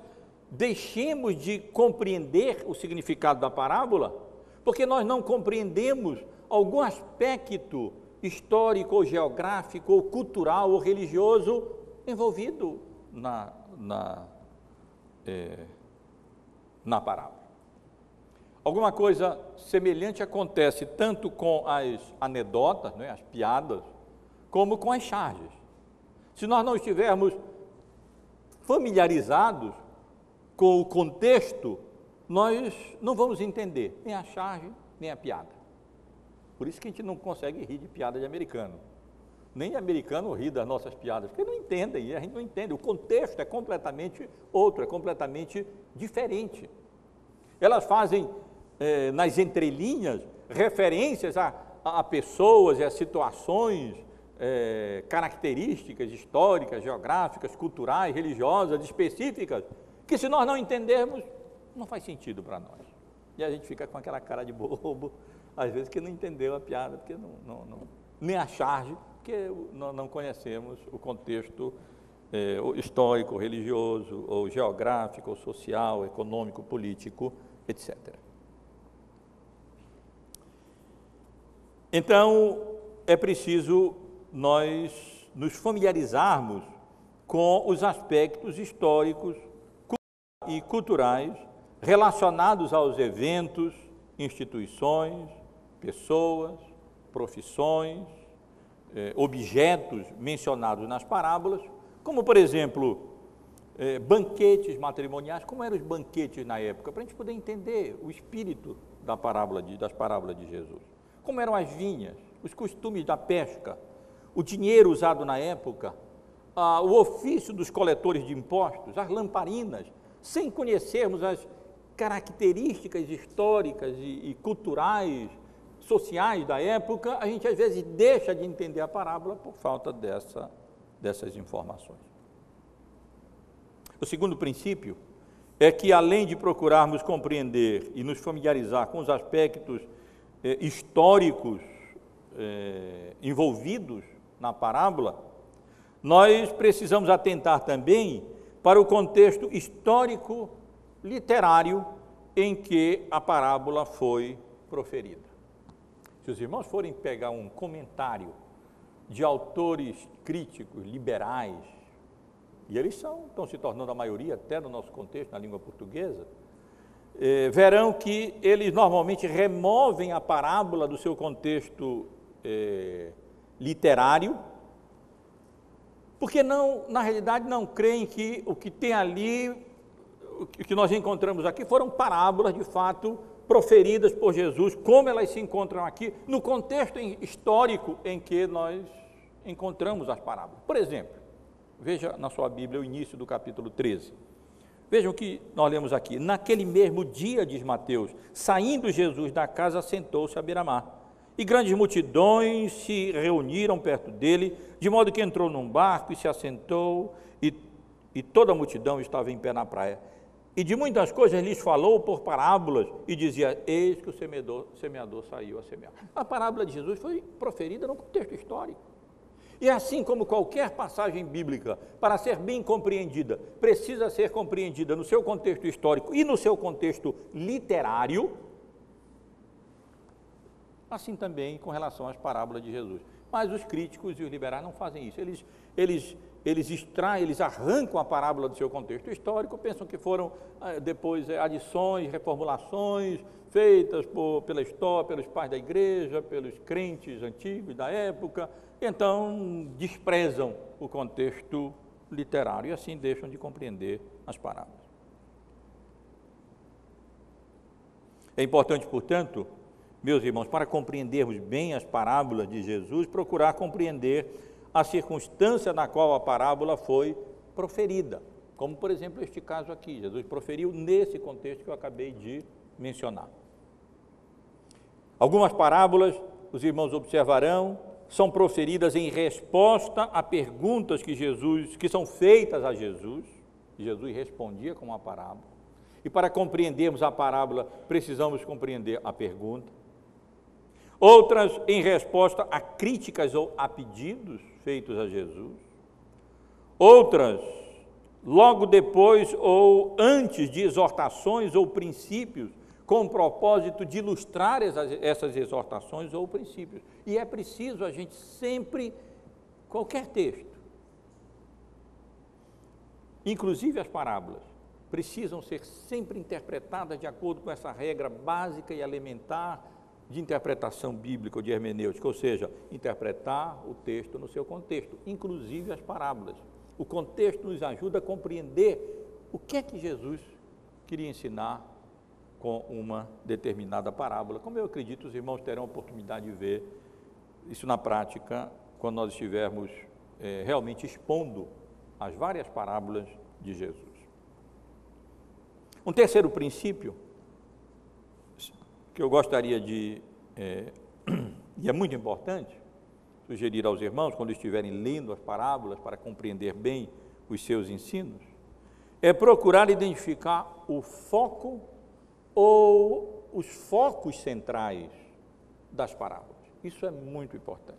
deixemos de compreender o significado da parábola, porque nós não compreendemos algum aspecto histórico, ou geográfico, ou cultural, ou religioso envolvido na parábola. Alguma coisa semelhante acontece tanto com as anedotas, né, as piadas, como com as charges. Se nós não estivermos familiarizados com o contexto, nós não vamos entender nem a charge, nem a piada. Por isso que a gente não consegue rir de piada de americano. Nem americano ri das nossas piadas, porque não entendem, e a gente não entende. O contexto é completamente outro, é completamente diferente. Elas fazem, nas entrelinhas, referências a pessoas e a situações, características históricas, geográficas, culturais, religiosas, específicas, que se nós não entendermos, não faz sentido para nós. E a gente fica com aquela cara de bobo, às vezes que não entendeu a piada, porque nem a charge, porque não conhecemos o contexto histórico, religioso, ou geográfico, ou social, econômico, político, etc. Então, é preciso nós nos familiarizarmos com os aspectos históricos e culturais relacionados aos eventos, instituições, pessoas, profissões, objetos mencionados nas parábolas, como, por exemplo, banquetes matrimoniais. Como eram os banquetes na época? Para a gente poder entender o espírito das parábolas de Jesus. como eram as vinhas, os costumes da pesca, o dinheiro usado na época, o ofício dos coletores de impostos, as lamparinas, sem conhecermos as características históricas e culturais, sociais da época, a gente às vezes deixa de entender a parábola por falta dessas informações. O segundo princípio é que, além de procurarmos compreender e nos familiarizar com os aspectos históricos envolvidos na parábola, nós precisamos atentar também para o contexto histórico literário em que a parábola foi proferida. Se os irmãos forem pegar um comentário de autores críticos, liberais, e eles estão se tornando a maioria até no nosso contexto, na língua portuguesa, verão que eles normalmente removem a parábola do seu contexto literário, porque na realidade não creem que o que tem ali, o que nós encontramos aqui, foram parábolas de fato proferidas por Jesus, como elas se encontram aqui, no contexto histórico em que nós encontramos as parábolas. Por exemplo, veja na sua Bíblia o início do capítulo 13. Vejam o que nós lemos aqui. Naquele mesmo dia, diz Mateus, saindo Jesus da casa, sentou-se à beira-mar. E grandes multidões se reuniram perto dele, de modo que entrou num barco e se assentou, e toda a multidão estava em pé na praia. E de muitas coisas lhes falou por parábolas, e dizia, eis que o semeador saiu a semear. A parábola de Jesus foi proferida no contexto histórico. E assim como qualquer passagem bíblica, para ser bem compreendida, precisa ser compreendida no seu contexto histórico e no seu contexto literário, assim também com relação às parábolas de Jesus. Mas os críticos e os liberais não fazem isso. Eles extraem, eles arrancam a parábola do seu contexto histórico, pensam que foram depois adições, reformulações feitas pela história, pelos pais da igreja, pelos crentes antigos da época, então desprezam o contexto literário e assim deixam de compreender as parábolas. É importante, portanto, meus irmãos, para compreendermos bem as parábolas de Jesus, procurar compreender a circunstância na qual a parábola foi proferida, como, por exemplo, este caso aqui. Jesus proferiu nesse contexto que eu acabei de mencionar. Algumas parábolas, os irmãos observarão, são proferidas em resposta a perguntas que são feitas a Jesus. Jesus respondia com uma parábola. E para compreendermos a parábola, precisamos compreender a pergunta. Outras em resposta a críticas ou a pedidos feitos a Jesus. Outras logo depois ou antes de exortações ou princípios, com o propósito de ilustrar essas exortações ou princípios. E é preciso a gente sempre, qualquer texto, inclusive as parábolas, precisam ser sempre interpretadas de acordo com essa regra básica e elementar de interpretação bíblica ou de hermenêutica, ou seja, interpretar o texto no seu contexto, inclusive as parábolas. O contexto nos ajuda a compreender o que é que Jesus queria ensinar com uma determinada parábola, como eu acredito os irmãos terão a oportunidade de ver isso na prática, quando nós estivermos realmente expondo as várias parábolas de Jesus. Um terceiro princípio, que eu gostaria de, e é muito importante, sugerir aos irmãos, quando estiverem lendo as parábolas, para compreender bem os seus ensinos, é procurar identificar o foco ou os focos centrais das parábolas. Isso é muito importante.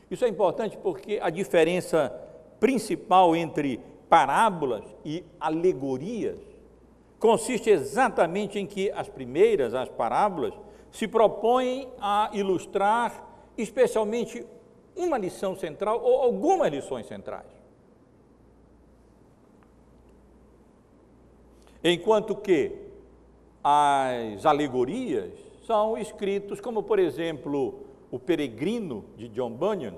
Isso é importante porque a diferença principal entre parábolas e alegorias consiste exatamente em que as primeiras, as parábolas, se propõem a ilustrar especialmente uma lição central ou algumas lições centrais. Enquanto que as alegorias são escritos como, por exemplo, O Peregrino, de John Bunyan,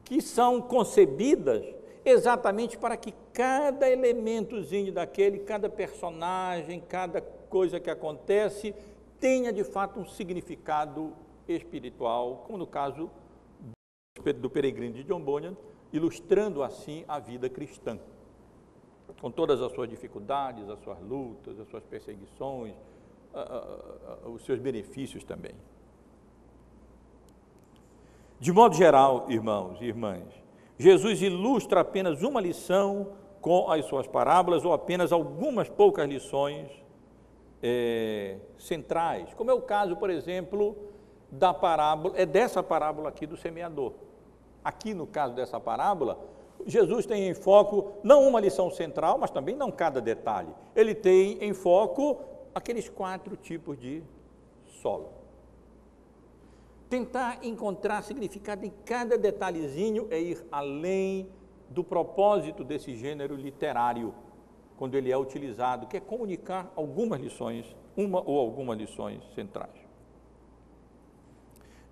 que são concebidas exatamente para que cada elementozinho daquele, cada personagem, cada coisa que acontece, tenha de fato um significado espiritual, como no caso do peregrino de John Bunyan, ilustrando assim a vida cristã, com todas as suas dificuldades, as suas lutas, as suas perseguições, os seus benefícios também. De modo geral, irmãos e irmãs, Jesus ilustra apenas uma lição com as suas parábolas, ou apenas algumas poucas lições centrais, como é o caso, por exemplo, da parábola, dessa parábola aqui do semeador. Aqui no caso dessa parábola, Jesus tem em foco não uma lição central, mas também não cada detalhe. Ele tem em foco aqueles 4 tipos de solo. Tentar encontrar significado em cada detalhezinho é ir além do propósito desse gênero literário, quando ele é utilizado, que é comunicar algumas lições, uma ou algumas lições centrais.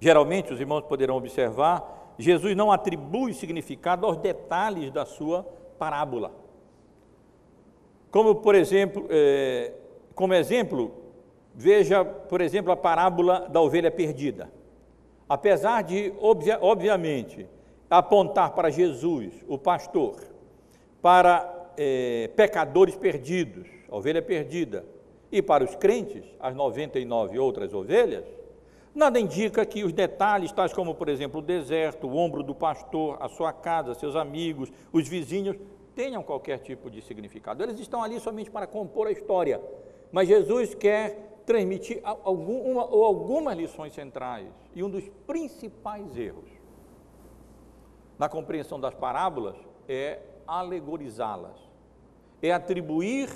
Geralmente, os irmãos poderão observar, Jesus não atribui significado aos detalhes da sua parábola. Como, por exemplo, como exemplo, veja, por exemplo, a parábola da ovelha perdida. Apesar de, obviamente, apontar para Jesus, o pastor, para pecadores perdidos, a ovelha perdida, e para os crentes, as 99 outras ovelhas, nada indica que os detalhes, tais como, por exemplo, o deserto, o ombro do pastor, a sua casa, seus amigos, os vizinhos, tenham qualquer tipo de significado. Eles estão ali somente para compor a história, mas Jesus quer transmitir algumas lições centrais, e um dos principais erros na compreensão das parábolas é alegorizá-las, é atribuir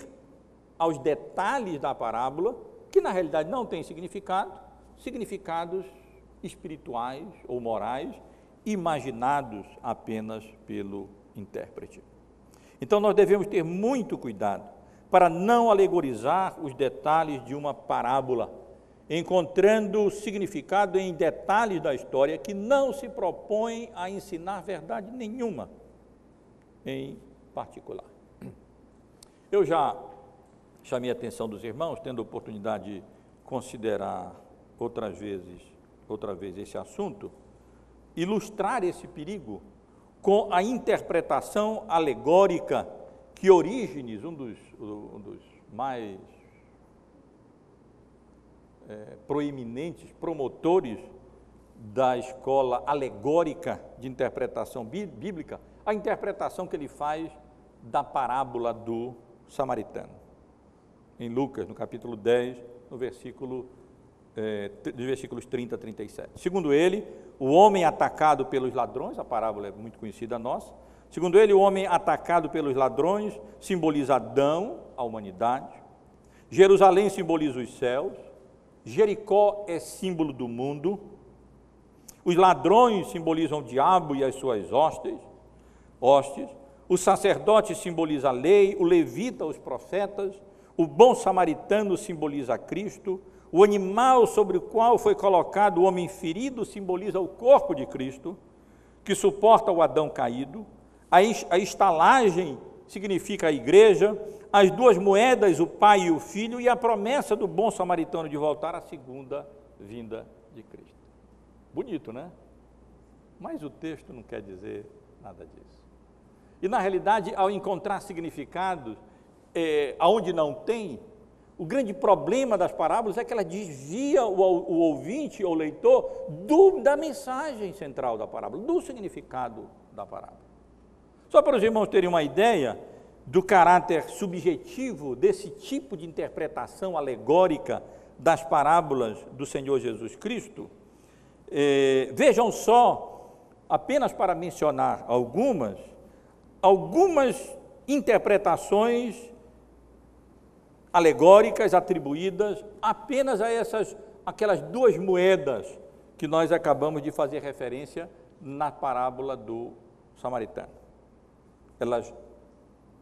aos detalhes da parábola, que na realidade não tem significado, significados espirituais ou morais, imaginados apenas pelo intérprete. Então nós devemos ter muito cuidado para não alegorizar os detalhes de uma parábola, encontrando significado em detalhes da história que não se propõem a ensinar verdade nenhuma em particular. Eu já chamei a atenção dos irmãos, tendo a oportunidade de considerar outra vez esse assunto, ilustrar esse perigo com a interpretação alegórica que Orígenes, um dos mais proeminentes promotores da escola alegórica de interpretação bíblica, a interpretação que ele faz da parábola do samaritano. Em Lucas, no capítulo 10, no versículos 30 a 37. Segundo ele, o homem atacado pelos ladrões, a parábola é muito conhecida nossa, segundo ele, o homem atacado pelos ladrões simboliza Adão, a humanidade, Jerusalém simboliza os céus, Jericó é símbolo do mundo, os ladrões simbolizam o diabo e as suas hostes, o sacerdote simboliza a lei, o levita os profetas, o bom samaritano simboliza Cristo, o animal sobre o qual foi colocado o homem ferido simboliza o corpo de Cristo, que suporta o Adão caído, a estalagem significa a igreja, as 2 moedas, o pai e o filho, e a promessa do bom samaritano de voltar à segunda vinda de Cristo. Bonito, né? Mas o texto não quer dizer nada disso. E na realidade, ao encontrar significados aonde não tem, o grande problema das parábolas é que ela desvia o ouvinte ou leitor da mensagem central da parábola, do significado da parábola. Só para os irmãos terem uma ideia do caráter subjetivo desse tipo de interpretação alegórica das parábolas do Senhor Jesus Cristo, vejam só, apenas para mencionar algumas interpretações alegóricas atribuídas apenas a aquelas 2 moedas que nós acabamos de fazer referência na parábola do samaritano. Elas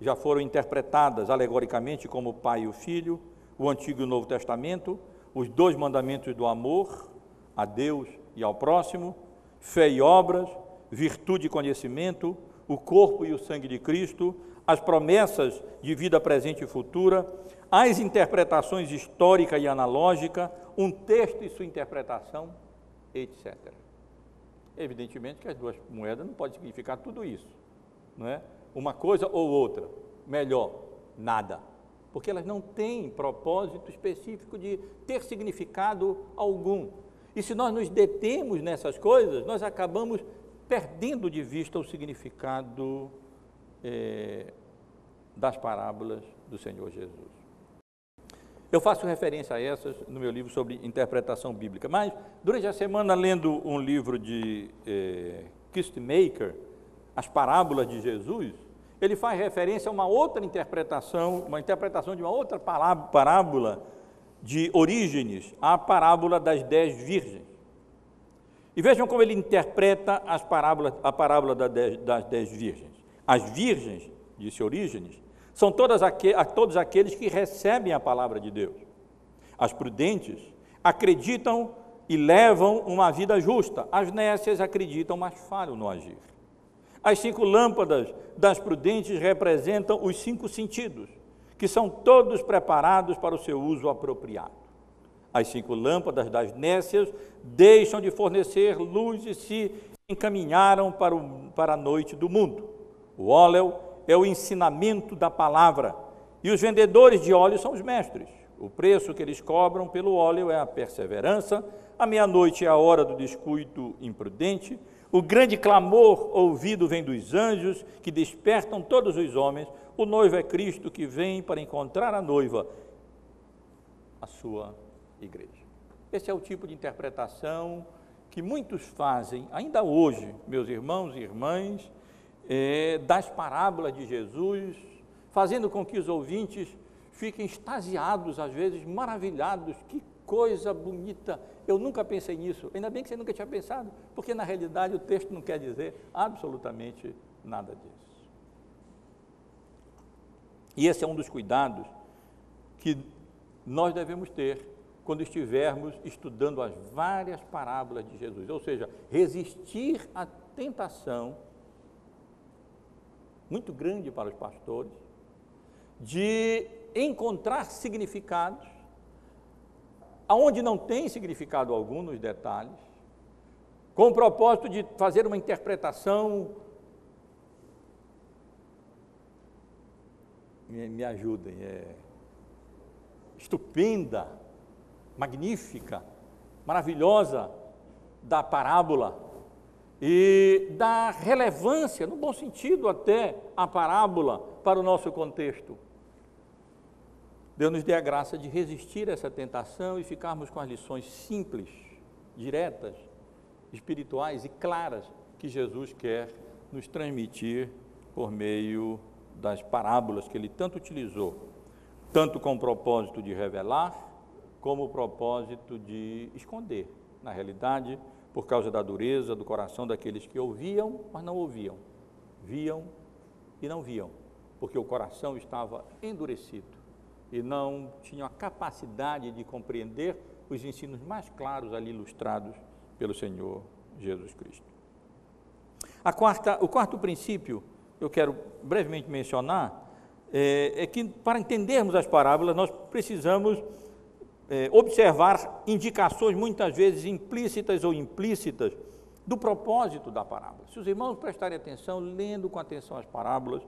já foram interpretadas alegoricamente como o pai e o filho, o Antigo e o Novo Testamento, os 2 mandamentos do amor a Deus e ao próximo, fé e obras, virtude e conhecimento, o corpo e o sangue de Cristo, as promessas de vida presente e futura, as interpretações histórica e analógica, um texto e sua interpretação, etc. Evidentemente que as duas moedas não podem significar tudo isso, não é? Uma coisa ou outra, melhor, nada, porque elas não têm propósito específico de ter significado algum. E se nós nos detemos nessas coisas, nós acabamos perdendo de vista o significado das parábolas do Senhor Jesus. Eu faço referência a essas no meu livro sobre interpretação bíblica, mas durante a semana, lendo um livro de Kistemaker, As Parábolas de Jesus, ele faz referência a uma outra interpretação, uma interpretação de uma outra parábola de Orígenes, a parábola das 10 virgens. E vejam como ele interpreta a parábola das 10 virgens. As virgens, disse Orígenes, são todos aqueles que recebem a palavra de Deus. As prudentes acreditam e levam uma vida justa. As nécias acreditam, mas falham no agir. As 5 lâmpadas das prudentes representam os 5 sentidos, que são todos preparados para o seu uso apropriado. As 5 lâmpadas das nécias deixam de fornecer luz e se encaminharam para a noite do mundo. O óleo é o ensinamento da palavra, e os vendedores de óleo são os mestres. O preço que eles cobram pelo óleo é a perseverança, a meia-noite é a hora do descuido imprudente, o grande clamor ouvido vem dos anjos, que despertam todos os homens, o noivo é Cristo que vem para encontrar a noiva, a sua igreja. Esse é o tipo de interpretação que muitos fazem, ainda hoje, meus irmãos e irmãs, das parábolas de Jesus, fazendo com que os ouvintes fiquem extasiados, às vezes maravilhados. Que coisa bonita, eu nunca pensei nisso. Ainda bem que você nunca tinha pensado, porque na realidade o texto não quer dizer absolutamente nada disso. E esse é um dos cuidados que nós devemos ter quando estivermos estudando as várias parábolas de Jesus, ou seja, resistir à tentação muito grande para os pastores, de encontrar significados aonde não tem significado algum nos detalhes, com o propósito de fazer uma interpretação, me ajudem, estupenda, magnífica, maravilhosa da parábola, e da relevância, no bom sentido até, a parábola para o nosso contexto. Deus nos dê a graça de resistir a essa tentação e ficarmos com as lições simples, diretas, espirituais e claras que Jesus quer nos transmitir por meio das parábolas que ele tanto utilizou, tanto com o propósito de revelar, como o propósito de esconder. Na realidade, por causa da dureza do coração daqueles que ouviam, mas não ouviam, viam e não viam, porque o coração estava endurecido e não tinham a capacidade de compreender os ensinos mais claros ali ilustrados pelo Senhor Jesus Cristo. O quarto princípio, eu quero brevemente mencionar, é que para entendermos as parábolas, nós precisamos observar indicações muitas vezes implícitas ou implícitas do propósito da parábola. Se os irmãos prestarem atenção, lendo com atenção as parábolas,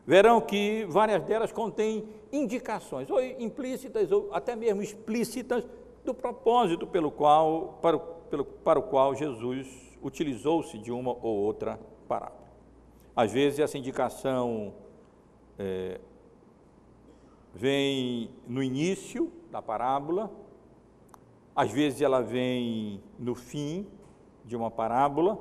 verão que várias delas contêm indicações, ou implícitas ou até mesmo explícitas, do propósito para o qual Jesus utilizou-se de uma ou outra parábola. Às vezes essa indicação vem no início da parábola, às vezes ela vem no fim de uma parábola,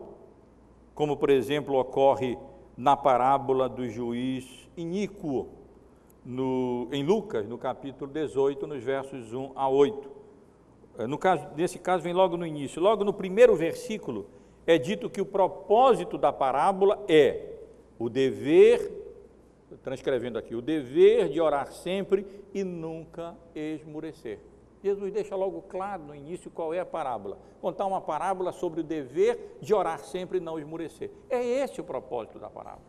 como por exemplo ocorre na parábola do juiz iníquo, em Lucas, no capítulo 18, nos versos 1 a 8. Nesse caso vem logo no início, logo no primeiro versículo, é dito que o propósito da parábola é o dever, transcrevendo aqui, o dever de orar sempre e nunca esmurecer. Jesus deixa logo claro no início qual é a parábola. Contar uma parábola sobre o dever de orar sempre e não esmurecer. É esse o propósito da parábola.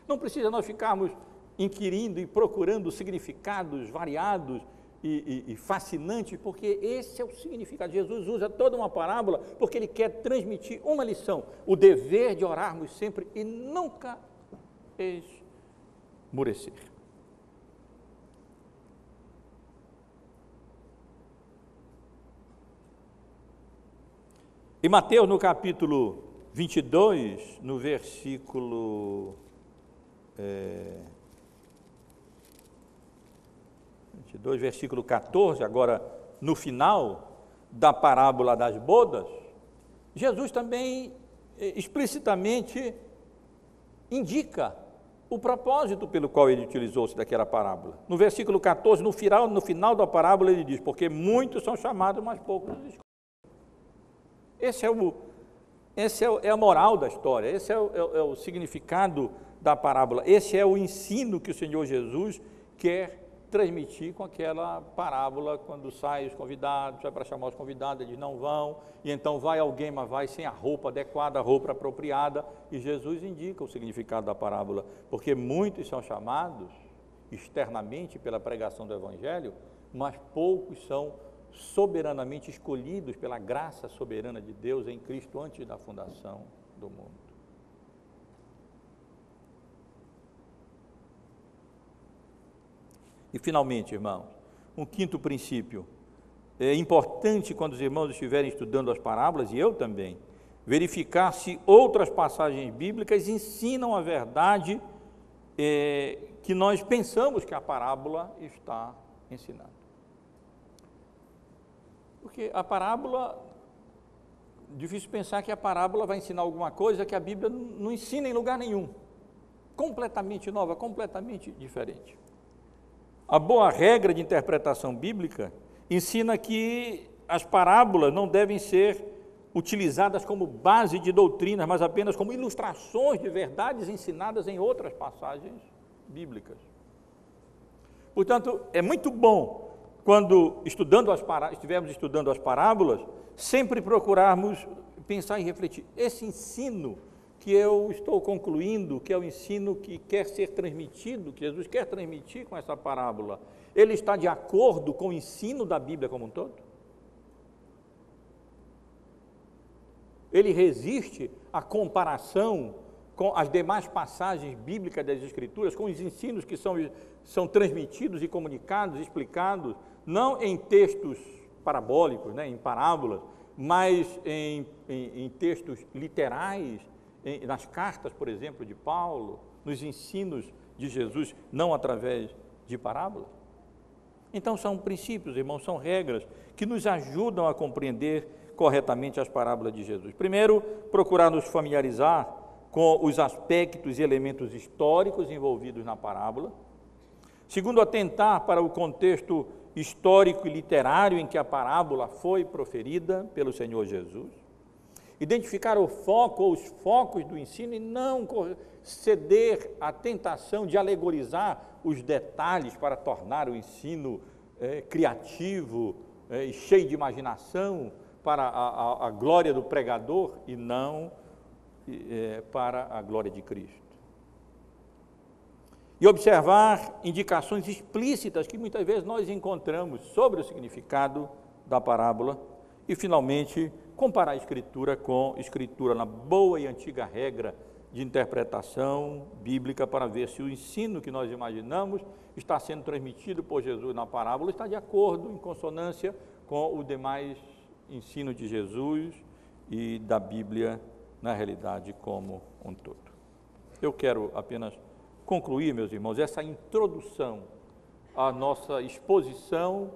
Não precisa nós ficarmos inquirindo e procurando significados variados e fascinantes, porque esse é o significado. Jesus usa toda uma parábola porque ele quer transmitir uma lição, o dever de orarmos sempre e nunca esmorecer. Em Mateus, no capítulo 22, no versículo 22, versículo 14, agora no final da parábola das bodas, Jesus também explicitamente indica o propósito pelo qual ele utilizou-se daquela parábola. No versículo 14, no final da parábola, ele diz: porque muitos são chamados, mas poucos os escolhem. Essa é a moral da história, esse é o significado da parábola, esse é o ensino que o Senhor Jesus quer transmitir com aquela parábola. Quando saem os convidados, vai para chamar os convidados, eles não vão, e então vai alguém, mas vai sem a roupa adequada, a roupa apropriada, e Jesus indica o significado da parábola, porque muitos são chamados externamente pela pregação do Evangelho, mas poucos são soberanamente escolhidos pela graça soberana de Deus em Cristo antes da fundação do mundo. E finalmente, irmãos, um quinto princípio. É importante, quando os irmãos estiverem estudando as parábolas, e eu também, verificar se outras passagens bíblicas ensinam a verdade que nós pensamos que a parábola está ensinando. Porque a parábola, difícil pensar que a parábola vai ensinar alguma coisa que a Bíblia não ensina em lugar nenhum, completamente nova, completamente diferente. A boa regra de interpretação bíblica ensina que as parábolas não devem ser utilizadas como base de doutrinas, mas apenas como ilustrações de verdades ensinadas em outras passagens bíblicas. Portanto, é muito bom, quando estivermos estudando as parábolas, sempre procurarmos pensar e refletir. Esse ensino que eu estou concluindo, que é o ensino que quer ser transmitido, que Jesus quer transmitir com essa parábola, ele está de acordo com o ensino da Bíblia como um todo? Ele resiste à comparação com as demais passagens bíblicas das Escrituras, com os ensinos que são transmitidos e comunicados, explicados, não em textos parabólicos, em parábolas, mas em textos literais, nas cartas, por exemplo, de Paulo, nos ensinos de Jesus, não através de parábolas? Então são princípios, irmãos, são regras que nos ajudam a compreender corretamente as parábolas de Jesus. Primeiro, procurar nos familiarizar com os aspectos e elementos históricos envolvidos na parábola. Segundo, atentar para o contexto histórico e literário em que a parábola foi proferida pelo Senhor Jesus. Identificar o foco ou os focos do ensino e não ceder à tentação de alegorizar os detalhes para tornar o ensino criativo e cheio de imaginação para a glória do pregador e não para a glória de Cristo. E observar indicações explícitas que muitas vezes nós encontramos sobre o significado da parábola. E, finalmente, comparar a Escritura com Escritura na boa e antiga regra de interpretação bíblica para ver se o ensino que nós imaginamos está sendo transmitido por Jesus na parábola, está de acordo, em consonância com o demais ensino de Jesus e da Bíblia na realidade como um todo. Eu quero apenas concluir, meus irmãos, essa introdução à nossa exposição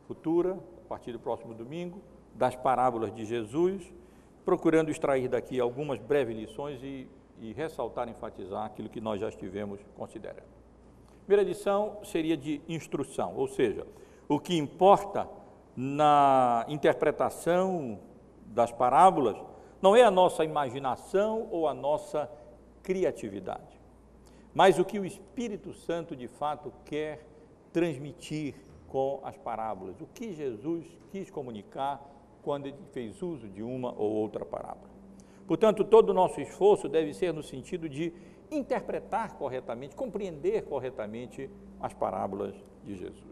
futura, a partir do próximo domingo, das parábolas de Jesus, procurando extrair daqui algumas breves lições e ressaltar, enfatizar aquilo que nós já estivemos considerando. Primeira lição seria de instrução, ou seja, o que importa na interpretação das parábolas não é a nossa imaginação ou a nossa criatividade, mas o que o Espírito Santo de fato quer transmitir com as parábolas, o que Jesus quis comunicar quando ele fez uso de uma ou outra parábola. Portanto, todo o nosso esforço deve ser no sentido de interpretar corretamente, compreender corretamente as parábolas de Jesus.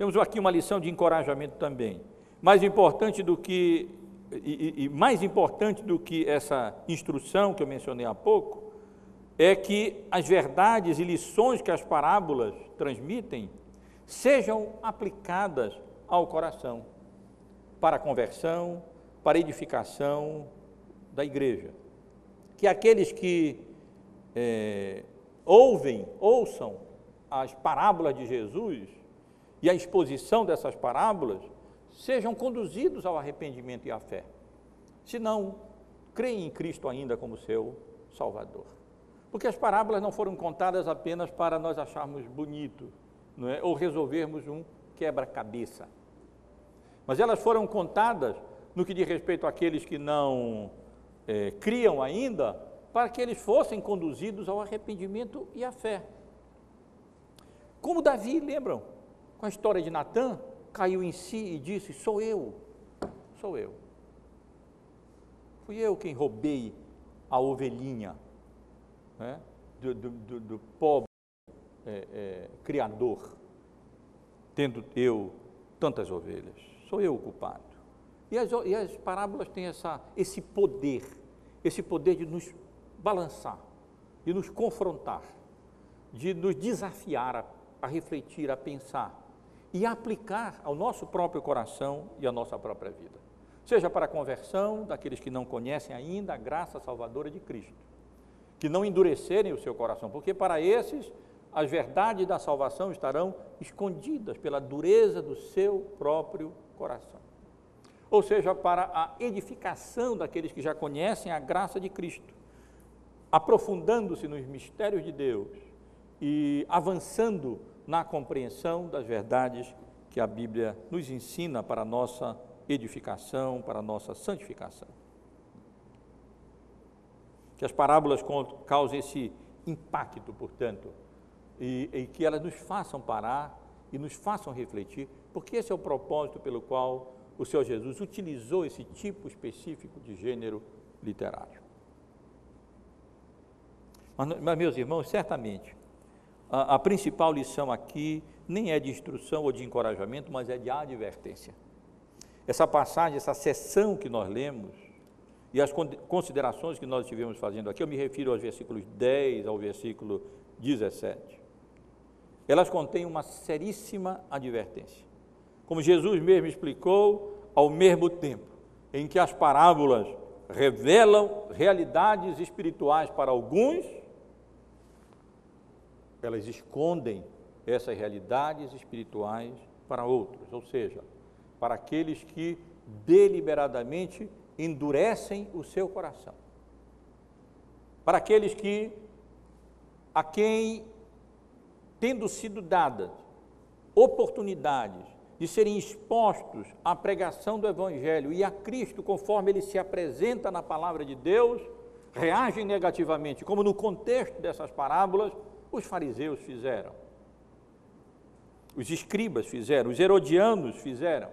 Temos aqui uma lição de encorajamento também. Mais importante do que essa instrução que eu mencionei há pouco, é que as verdades e lições que as parábolas transmitem sejam aplicadas ao coração, para a conversão, para a edificação da igreja. Que aqueles que ouçam as parábolas de Jesus e a exposição dessas parábolas sejam conduzidos ao arrependimento e à fé. Se não, creem em Cristo ainda como seu Salvador. Porque as parábolas não foram contadas apenas para nós acharmos bonito, não é? Ou resolvermos um quebra-cabeça. Mas elas foram contadas no que diz respeito àqueles que não criam ainda, para que eles fossem conduzidos ao arrependimento e à fé. Como Davi, lembram? Com a história de Natã, caiu em si e disse: sou eu. Fui eu quem roubei a ovelhinha, né, do pobre criador, tendo eu tantas ovelhas. Sou eu o culpado. E as parábolas têm esse poder de nos balançar, de nos confrontar, de nos desafiar a refletir, a pensar e a aplicar ao nosso próprio coração e à nossa própria vida. Seja para a conversão daqueles que não conhecem ainda a graça salvadora de Cristo, que não endurecerem o seu coração, porque para esses as verdades da salvação estarão escondidas pela dureza do seu próprio coração. Ou seja, para a edificação daqueles que já conhecem a graça de Cristo, aprofundando-se nos mistérios de Deus e avançando na compreensão das verdades que a Bíblia nos ensina para a nossa edificação, para a nossa santificação. Que as parábolas causem esse impacto, portanto, e que elas nos façam parar e nos façam refletir, porque esse é o propósito pelo qual o Senhor Jesus utilizou esse tipo específico de gênero literário. Mas meus irmãos, certamente, a principal lição aqui nem é de instrução ou de encorajamento, mas é de advertência. Essa passagem, essa seção que nós lemos, e as considerações que nós estivemos fazendo aqui, eu me refiro aos versículos 10 ao versículo 17, elas contêm uma seríssima advertência. Como Jesus mesmo explicou, ao mesmo tempo em que as parábolas revelam realidades espirituais para alguns, elas escondem essas realidades espirituais para outros, ou seja, para aqueles que deliberadamente endurecem o seu coração, para aqueles a quem, tendo sido dadas oportunidades de serem expostos à pregação do Evangelho e a Cristo, conforme ele se apresenta na palavra de Deus, reagem negativamente, como no contexto dessas parábolas os fariseus fizeram, os escribas fizeram, os herodianos fizeram,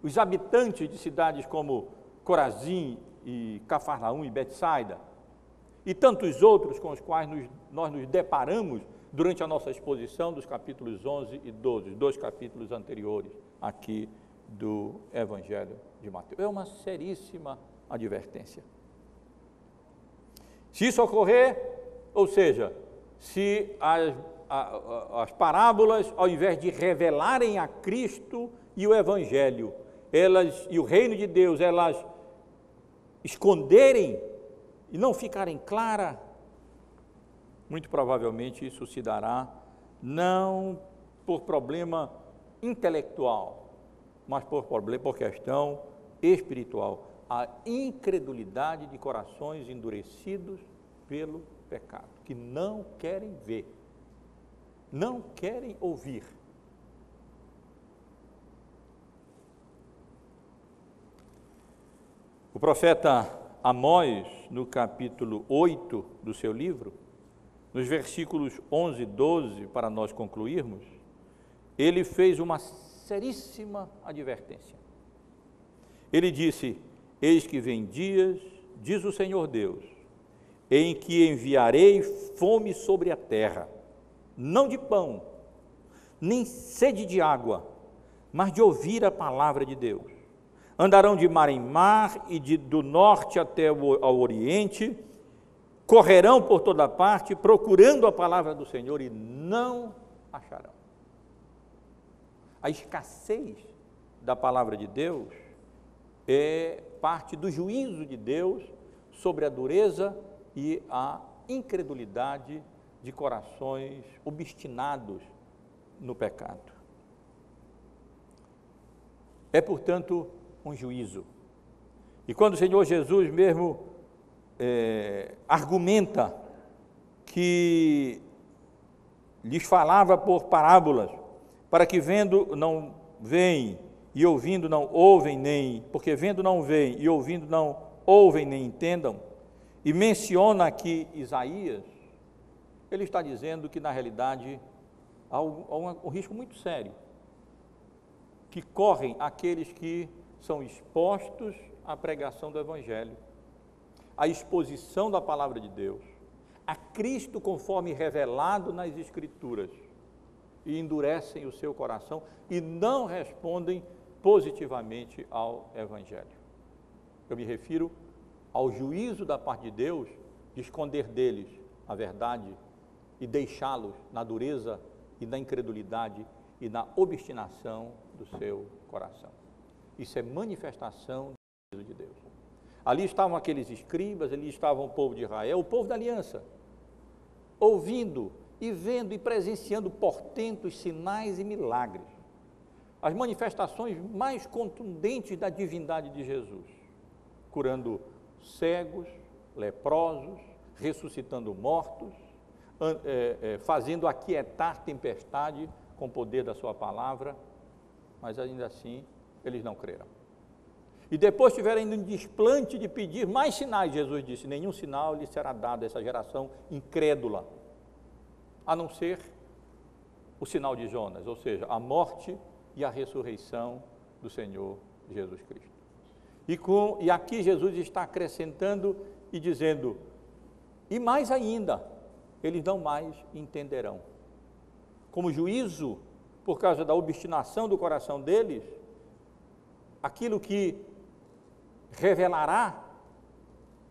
os habitantes de cidades como Corazim e Cafarnaum e Betsaida, e tantos outros com os quais nós nos deparamos durante a nossa exposição dos capítulos 11 e 12, dois capítulos anteriores aqui do Evangelho de Mateus. É uma seríssima advertência. Se isso ocorrer, ou seja, se as parábolas, ao invés de revelarem a Cristo e o Evangelho, e o reino de Deus, elas esconderem e não ficarem claras, muito provavelmente isso se dará não por problema intelectual, mas por questão espiritual, a incredulidade de corações endurecidos pelo pecado, que não querem ver, não querem ouvir. O profeta Amós, no capítulo 8 do seu livro, nos versículos 11 e 12, para nós concluirmos, ele fez uma seríssima advertência. Ele disse: eis que vem dias, diz o Senhor Deus, em que enviarei fome sobre a terra, não de pão, nem sede de água, mas de ouvir a palavra de Deus. Andarão de mar em mar e do norte até ao oriente, correrão por toda parte, procurando a palavra do Senhor e não acharão. A escassez da palavra de Deus é parte do juízo de Deus sobre a dureza e a incredulidade de corações obstinados no pecado. É, portanto, um juízo. E quando o Senhor Jesus mesmo argumenta que lhes falava por parábolas, para que vendo não veem e ouvindo não ouvem nem, porque vendo não veem e ouvindo não ouvem nem entendam, e menciona aqui Isaías, ele está dizendo que na realidade há um risco muito sério que correm aqueles que são expostos à pregação do Evangelho, à exposição da palavra de Deus, a Cristo conforme revelado nas Escrituras, e endurecem o seu coração e não respondem positivamente ao Evangelho. Eu me refiro ao juízo da parte de Deus de esconder deles a verdade e deixá-los na dureza e na incredulidade e na obstinação do seu coração. Isso é manifestação do juízo de Deus. Ali estavam aqueles escribas, ali estavam o povo de Israel, o povo da aliança, ouvindo e vendo e presenciando portentos, sinais e milagres, as manifestações mais contundentes da divindade de Jesus, curando cegos, leprosos, ressuscitando mortos, fazendo aquietar tempestade com o poder da sua palavra, mas ainda assim eles não creram. E depois tiveram ainda um desplante de pedir mais sinais. Jesus disse: nenhum sinal lhe será dado a essa geração incrédula, a não ser o sinal de Jonas, ou seja, a morte e a ressurreição do Senhor Jesus Cristo. E aqui Jesus está acrescentando e dizendo, e mais ainda, eles não mais entenderão. Como juízo, por causa da obstinação do coração deles, aquilo que revelará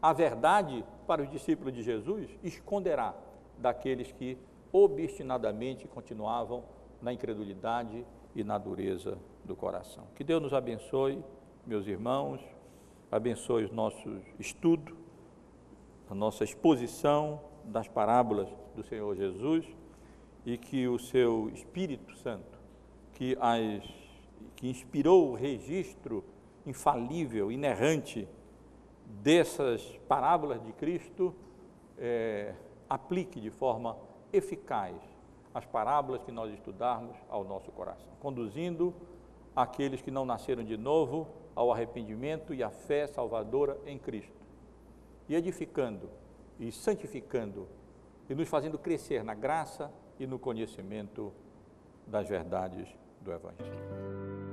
a verdade para os discípulos de Jesus, esconderá daqueles que obstinadamente continuavam na incredulidade e na dureza do coração. Que Deus nos abençoe, meus irmãos, abençoe o nosso estudo, a nossa exposição das parábolas do Senhor Jesus, e que o seu Espírito Santo, que inspirou o registro infalível, inerrante dessas parábolas de Cristo, aplique de forma eficaz as parábolas que nós estudarmos ao nosso coração, conduzindo aqueles que não nasceram de novo ao arrependimento e à fé salvadora em Cristo, e edificando e santificando e nos fazendo crescer na graça e no conhecimento das verdades do Evangelho.